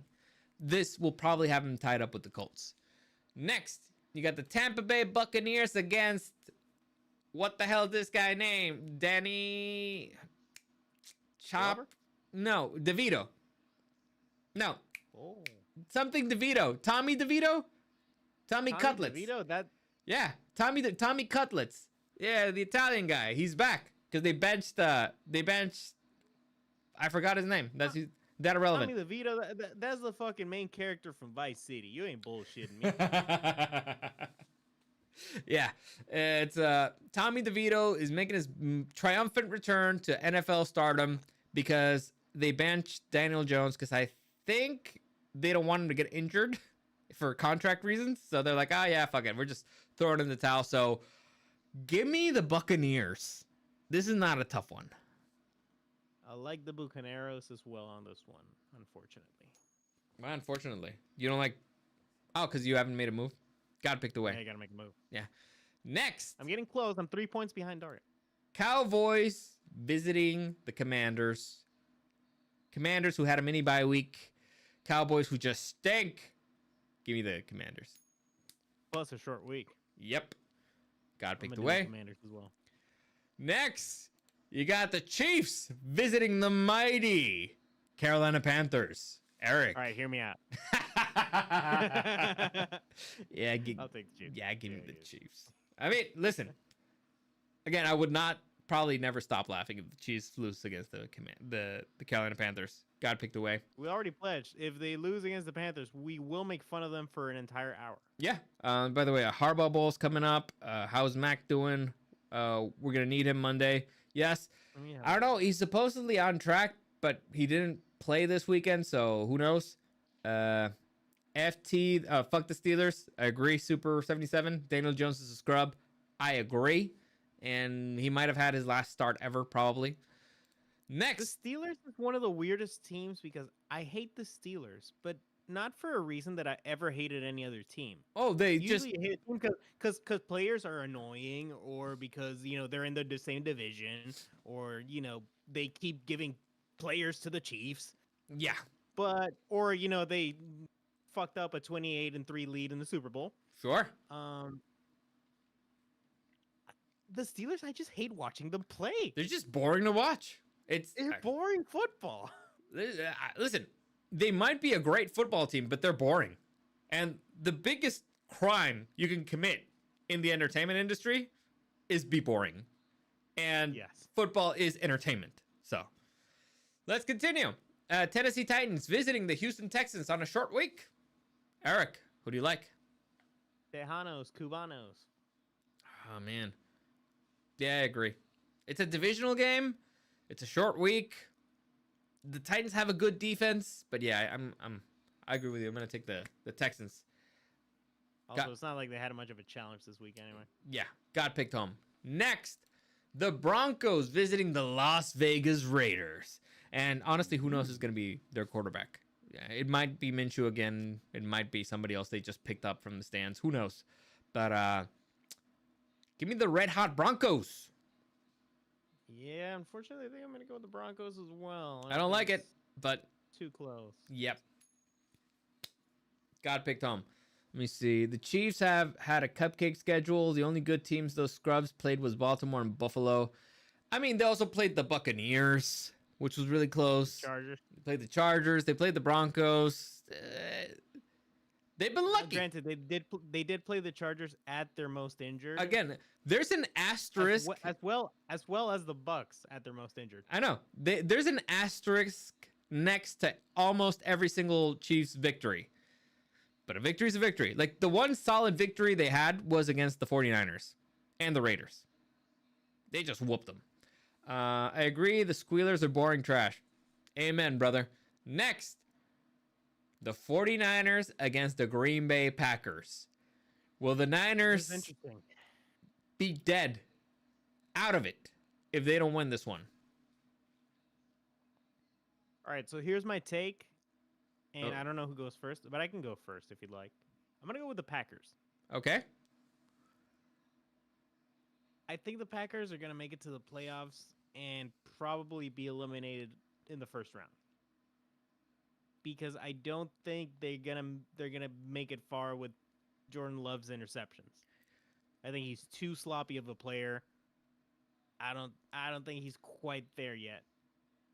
this will probably have him tied up with the Colts. Next, you got the Tampa Bay Buccaneers against, what the hell is this guy named? Danny Chop? No, DeVito. No. Oh. Something DeVito. Tommy DeVito? Tommy Cutlets. DeVito, that... Yeah, Tommy Cutlets. Yeah, the Italian guy. He's back because they benched. I forgot his name. That's that irrelevant. Tommy DeVito, that's the fucking main character from Vice City. You ain't bullshitting me. Yeah, it's Tommy DeVito is making his triumphant return to NFL stardom because they benched Daniel Jones because I think they don't want him to get injured for contract reasons. So they're like, oh yeah, fuck it, we're just throwing in the towel. So give me the Buccaneers. This is not a tough one. I like the Bucaneros as well on this one, unfortunately. Well, unfortunately, you don't like. Oh, because you haven't made a move. Gotta pick the way. Yeah, I gotta make a move. Yeah. Next, I'm getting close. I'm 3 points behind Dario. Cowboys visiting the Commanders. Commanders who had a mini bye week. Cowboys who just stink. Give me the Commanders. Plus a short week. Yep. Gotta pick the do way. Commanders as well. Next, you got the Chiefs visiting the mighty Carolina Panthers. Eric. All right, hear me out. Yeah, I'll take the Chiefs. Yeah, give me the Chiefs. I mean, listen. Again, I would probably never stop laughing if the Chiefs lose against the Carolina Panthers. Gotta pick the way. We already pledged. If they lose against the Panthers, we will make fun of them for an entire hour. Yeah. By the way, a Harbaugh Bowl's coming up. How's Mac doing? We're gonna need him Monday. Yes. I don't know. He's supposedly on track, but he didn't play this weekend, so who knows? FT, fuck the Steelers. I agree. Super 77. Daniel Jones is a scrub. I agree. And he might have had his last start ever, probably. Next. The Steelers is one of the weirdest teams because I hate the Steelers, but not for a reason that I ever hated any other team. Oh, they Usually I hate a team because players are annoying, or because they're in the same division, or they keep giving players to the Chiefs. Yeah. But they fucked up a 28-3 lead in the Super Bowl. Sure. The Steelers, I just hate watching them play. They're just boring to watch. It's boring football. Listen, they might be a great football team, but they're boring. And the biggest crime you can commit in the entertainment industry is be boring. And yes, football is entertainment. So let's continue. Tennessee Titans visiting the Houston Texans on a short week. Eric, who do you like? Tejanos, Cubanos. Oh, man. Yeah, I agree. It's a divisional game. It's a short week. The Titans have a good defense, but yeah, I agree with you. I'm gonna take the Texans. Also, it's not like they had much of a challenge this week anyway. Yeah, got picked home. Next, the Broncos visiting the Las Vegas Raiders. And honestly, who knows who's gonna be their quarterback? Yeah, it might be Minshew again. It might be somebody else they just picked up from the stands. Who knows? But give me the red hot Broncos. Yeah, unfortunately, I think I'm going to go with the Broncos as well. I don't like it, but... Too close. Yep. Got picked home. Let me see. The Chiefs have had a cupcake schedule. The only good teams those scrubs played was Baltimore and Buffalo. I mean, they also played the Buccaneers, which was really close. Chargers. They played the Chargers. They played the Broncos. They've been lucky. Granted, they did play the Chargers at their most injured. Again, there's an asterisk as well as the Bucks at their most injured. I know. There's an asterisk next to almost every single Chiefs victory. But a victory is a victory. Like, the one solid victory they had was against the 49ers and the Raiders. They just whooped them. I agree. The Squealers are boring trash. Amen, brother. Next, the 49ers against the Green Bay Packers. Will the Niners be dead out of it if they don't win this one? All right, so here's my take. And I don't know who goes first, but I can go first if you'd like. I'm going to go with the Packers. Okay. I think the Packers are going to make it to the playoffs. and probably be eliminated in the first round. because I don't think they're gonna make it far with Jordan Love's interceptions. I think he's too sloppy of a player. I don't think he's quite there yet.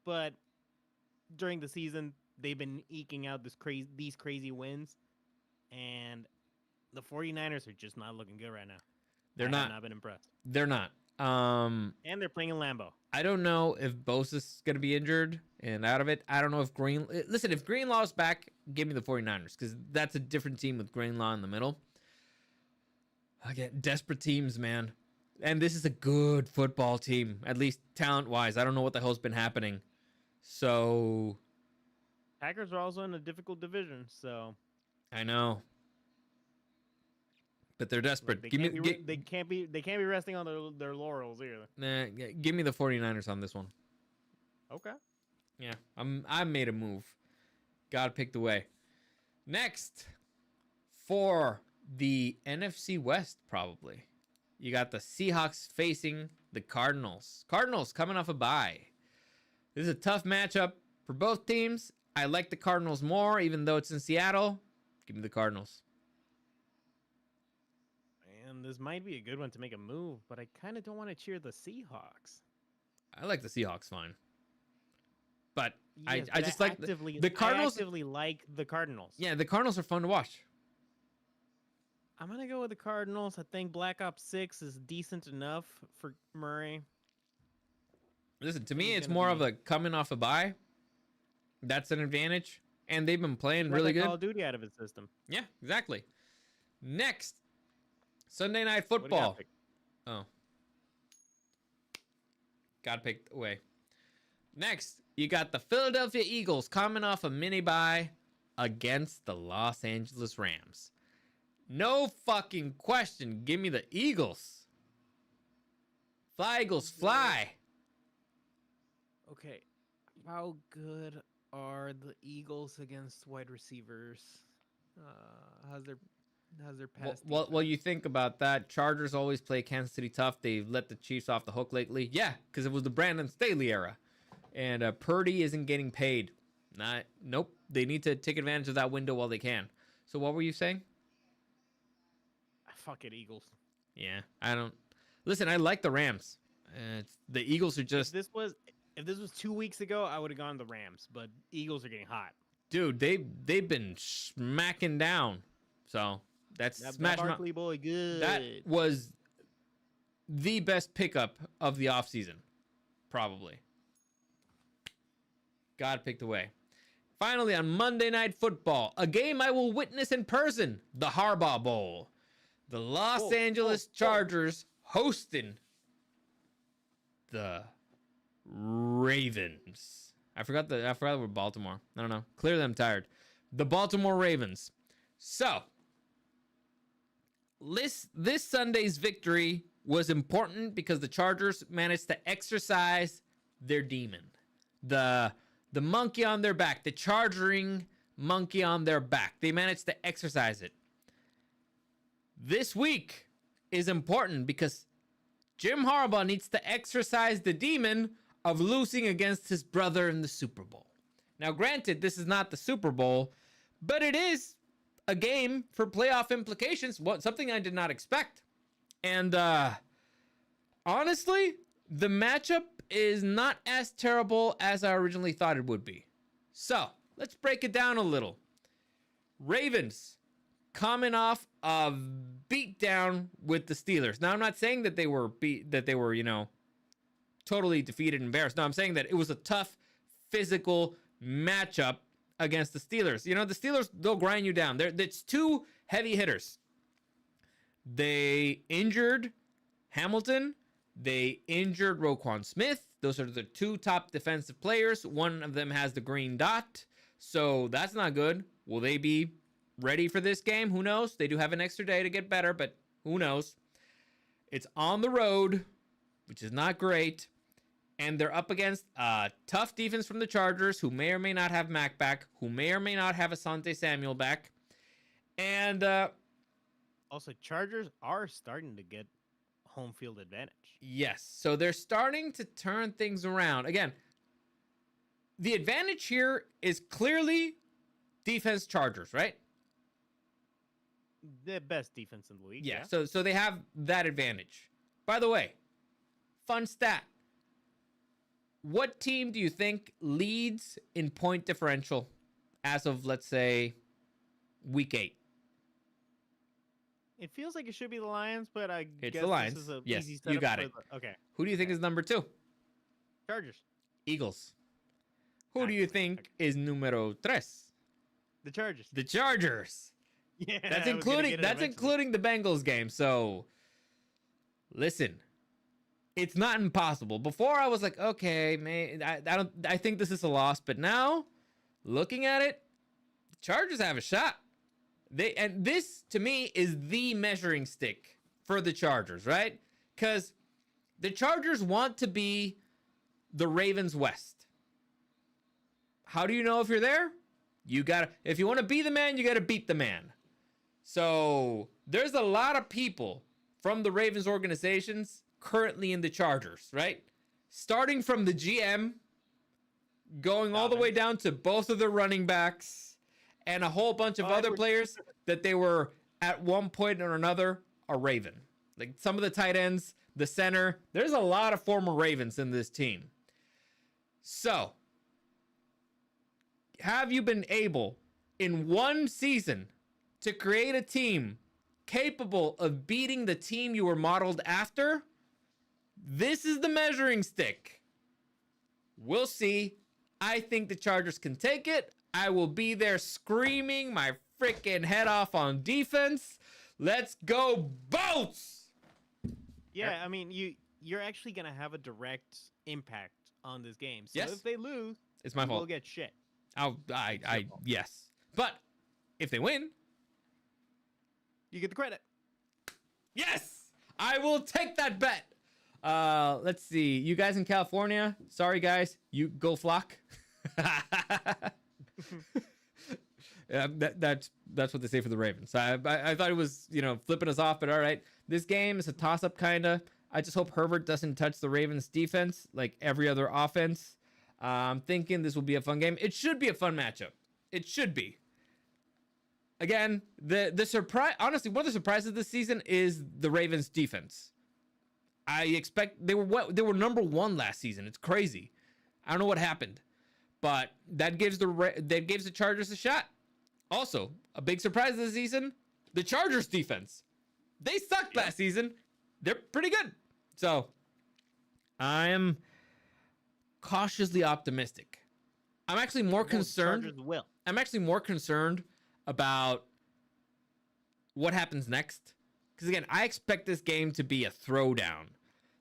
But during the season, they've been eking out these crazy wins, and the 49ers are just not looking good right now. They're I not. have not been impressed. They're not. And they're playing in Lambeau. I don't know if Bosa's going to be injured and out of it. I don't know if Listen, if Greenlaw's back, give me the 49ers because that's a different team with Greenlaw in the middle. Again, desperate teams, man. And this is a good football team, at least talent-wise. I don't know what the hell's been happening. So... Packers are also in a difficult division, so... I know. But they're desperate. They can't be resting on their laurels either. Nah, give me the 49ers on this one. Okay. Yeah, I made a move. God picked the way. Next, for the NFC West, probably. You got the Seahawks facing the Cardinals. Cardinals coming off a bye. This is a tough matchup for both teams. I like the Cardinals more, even though it's in Seattle. Give me the Cardinals. And this might be a good one to make a move, but I kind of don't want to cheer the Seahawks. I like the Seahawks fine. But Yes, I just like the Cardinals. I actively like the Cardinals. Yeah, the Cardinals are fun to watch. I'm going to go with the Cardinals. I think Black Ops 6 is decent enough for Murray. Listen, to me, He's it's gonna more be- of a coming off a bye. That's an advantage. And they've been playing Let really that good. Call of Duty out of his system. Yeah, exactly. Next, Sunday Night What do you got, Football. Vic? Oh. Got picked away. Next, you got the Philadelphia Eagles coming off a mini bye against the Los Angeles Rams. No fucking question. Give me the Eagles. Fly, Eagles, fly. Okay. How good are the Eagles against wide receivers? How's their pass? Well, you think about that. Chargers always play Kansas City tough. They've let the Chiefs off the hook lately. Yeah, because it was the Brandon Staley era. And Purdy isn't getting paid. Nope. They need to take advantage of that window while they can. So what were you saying? Fuck it, Eagles. Yeah, I don't... Listen, I like the Rams. The Eagles are just... If this was 2 weeks ago, I would have gone the Rams, but Eagles are getting hot. Dude, they've been smacking down. So that's That smash. Barkley boy, good. That was the best pickup of the offseason, probably. God picked away. Finally, on Monday Night Football, a game I will witness in person, the Harbaugh Bowl. The Los Angeles Chargers hosting the Ravens. I forgot we're Baltimore. I don't know. Clearly I'm tired. The Baltimore Ravens. So, this Sunday's victory was important because the Chargers managed to exercise their demon. The monkey on their back, the charging monkey on their back. They managed to exercise it. This week is important because Jim Harbaugh needs to exercise the demon of losing against his brother in the Super Bowl. Now, granted, this is not the Super Bowl, but it is a game for playoff implications, something I did not expect. And honestly, the matchup is not as terrible as I originally thought it would be. So, let's break it down a little. Ravens coming off a beatdown with the Steelers. Now, I'm not saying that they were totally defeated and embarrassed. No, I'm saying that it was a tough physical matchup against the Steelers. The Steelers, they'll grind you down. It's two heavy hitters. They injured Hamilton. They injured Roquan Smith. Those are the two top defensive players. One of them has the green dot. So that's not good. Will they be ready for this game? Who knows? They do have an extra day to get better, but who knows? It's on the road, which is not great. And they're up against a tough defense from the Chargers, who may or may not have Mac back, who may or may not have Asante Samuel back. And also, Chargers are starting to get home field advantage. yes, so they're starting to turn things around. Again, the advantage here is clearly defense Chargers, right? The best defense in the league. Yeah. So they have that advantage. By the way, fun stat. What team do you think leads in point differential as of, let's say, week 8? It feels like it should be the Lions, but I It's guess the Lions. this is a Yes, easy you setup got for it. Okay. Who do you think is number 2? Chargers. Eagles. Who do you think is numero 3? The Chargers. The Chargers. Yeah. That's I was gonna including get it that's eventually. including the Bengals game. So listen, it's not impossible. Before I was like, okay, man, I think this is a loss, but now looking at it, the Chargers have a shot. And this to me is the measuring stick for the Chargers, right? Cuz the Chargers want to be the Ravens West. How do you know if you're there? If you want to be the man, you got to beat the man. So there's a lot of people from the Ravens organizations currently in the Chargers, right? Starting from the GM, going all the way down to both of the running backs and a whole bunch of other players that they were at one point or another a Raven. Like some of the tight ends, the center. There's a lot of former Ravens in this team. So, have you been able in one season to create a team capable of beating the team you were modeled after? This is the measuring stick. We'll see. I think the Chargers can take it. I will be there screaming my freaking head off on defense. Let's go, Bolts! Yeah, I mean, you're actually gonna have a direct impact on this game. So Yes. if they lose, It's my you will fault. get shit. Yes. But if they win, You get the credit. yes, I will take that bet. Let's see. You guys in California, sorry guys, you go flock. Yeah, that's what they say for the Ravens. I thought it was, flipping us off, but all right. This game is a toss-up kinda. I just hope Herbert doesn't touch the Ravens defense like every other offense. I'm thinking this will be a fun game. It should be a fun matchup. It should be. Again, the surprise, honestly, one of the surprises this season is the Ravens defense. I expect they were number 1 last season. It's crazy. I don't know what happened, but that gives the Chargers a shot. Also, a big surprise this season, the Chargers defense. They sucked last season. They're pretty good. So, I am cautiously optimistic. I'm actually more concerned. Chargers will. I'm actually more concerned about what happens next. Because again, I expect this game to be a throwdown.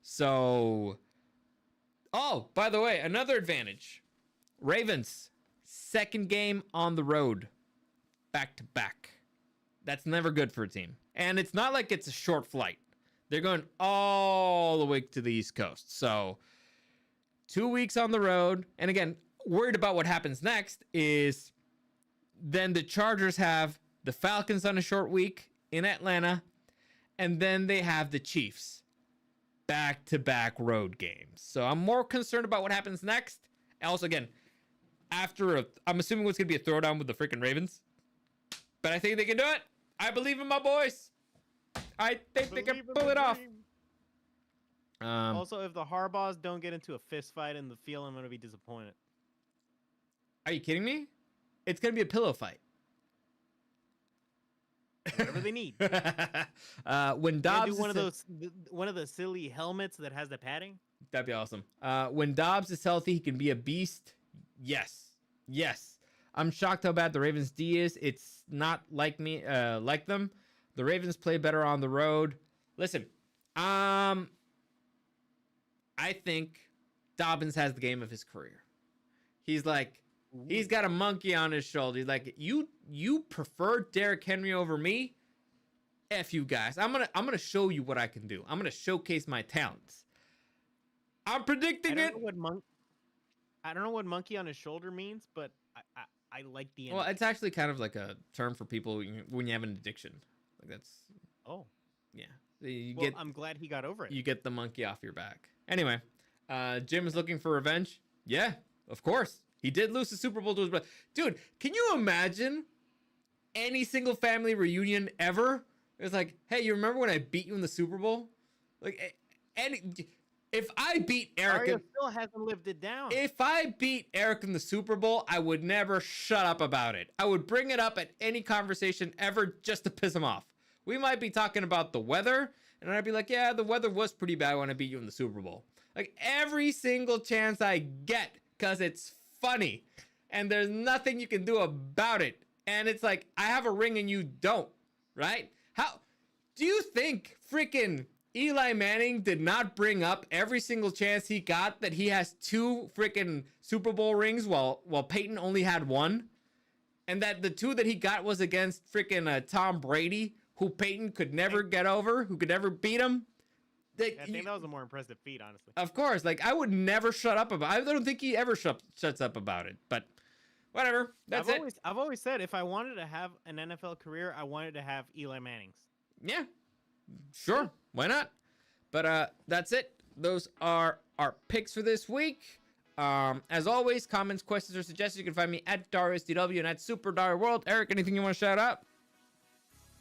So, oh, by the way, another advantage. Ravens, second game on the road, back to back. That's never good for a team. And it's not like it's a short flight. They're going all the way to the East Coast. So, 2 weeks on the road. And again, worried about what happens next is then the Chargers have the Falcons on a short week in Atlanta. And then they have the Chiefs. Back-to-back road games. So I'm more concerned about what happens next. Also, again, I'm assuming it's going to be a throwdown with the freaking Ravens. But I think they can do it. I believe in my boys. I think they can pull it off. Also, if the Harbaughs don't get into a fist fight in the field, I'm going to be disappointed. Are you kidding me? It's going to be a pillow fight. Whatever they need. When Dobbs do one of the silly helmets that has the padding. That'd be awesome. When Dobbs is healthy, he can be a beast. Yes. I'm shocked how bad the Ravens D is. It's not like them. The Ravens play better on the road. Listen, I think Dobbins has the game of his career. He's got a monkey on his shoulder. He's like, you prefer Derrick Henry over me? F you guys. I'm gonna show you what I can do. I'm gonna showcase my talents. I'm predicting it. I don't know what monkey on his shoulder means, but I like the Well, it's actually kind of like a term for people when you have an addiction. Like that's yeah. I'm glad he got over it. You get the monkey off your back. Anyway, Jim is looking for revenge. Yeah, of course. He did lose the Super Bowl to his brother. Dude, can you imagine any single family reunion ever? It's like, hey, you remember when I beat you in the Super Bowl? Like, if I beat Eric, Dario still hasn't lived it down. if I beat Eric in the Super Bowl, I would never shut up about it. I would bring it up at any conversation ever just to piss him off. We might be talking about the weather, and I'd be like, yeah, the weather was pretty bad when I beat you in the Super Bowl. Like, every single chance I get, because it's funny, and there's nothing you can do about it. And it's like, I have a ring and you don't, right? How do you think freaking Eli Manning did not bring up every single chance he got that he has 2 freaking Super Bowl rings while Peyton only had 1? And that the 2 that he got was against freaking Tom Brady, who Peyton could never get over, who could never beat him? I think that was a more impressive feat, honestly. Of course, like, I would never shut up about it. I don't think he ever shuts up about it, but whatever. I've always said if I wanted to have an NFL career, I wanted to have Eli Manning's. Yeah, sure. Why not? But that's it. Those are our picks for this week. As always, comments, questions, or suggestions, you can find me at DarioSDW and at Super Dario World. Eric, anything you want to shout out?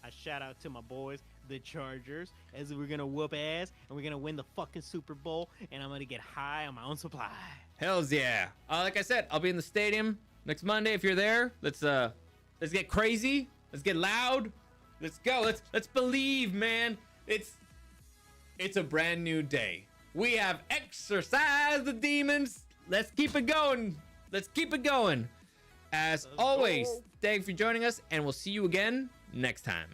A shout out to my boys, the Chargers, as we're gonna whoop ass and we're gonna win the fucking Super Bowl, and I'm gonna get high on my own supply. Hells yeah! Like I said, I'll be in the stadium next Monday. If you're there, let's get crazy. Let's get loud. Let's go. Let's believe, man. It's a brand new day. We have exorcised the demons. Let's keep it going. Let's keep it going. As always, thank you for joining us, and we'll see you again next time.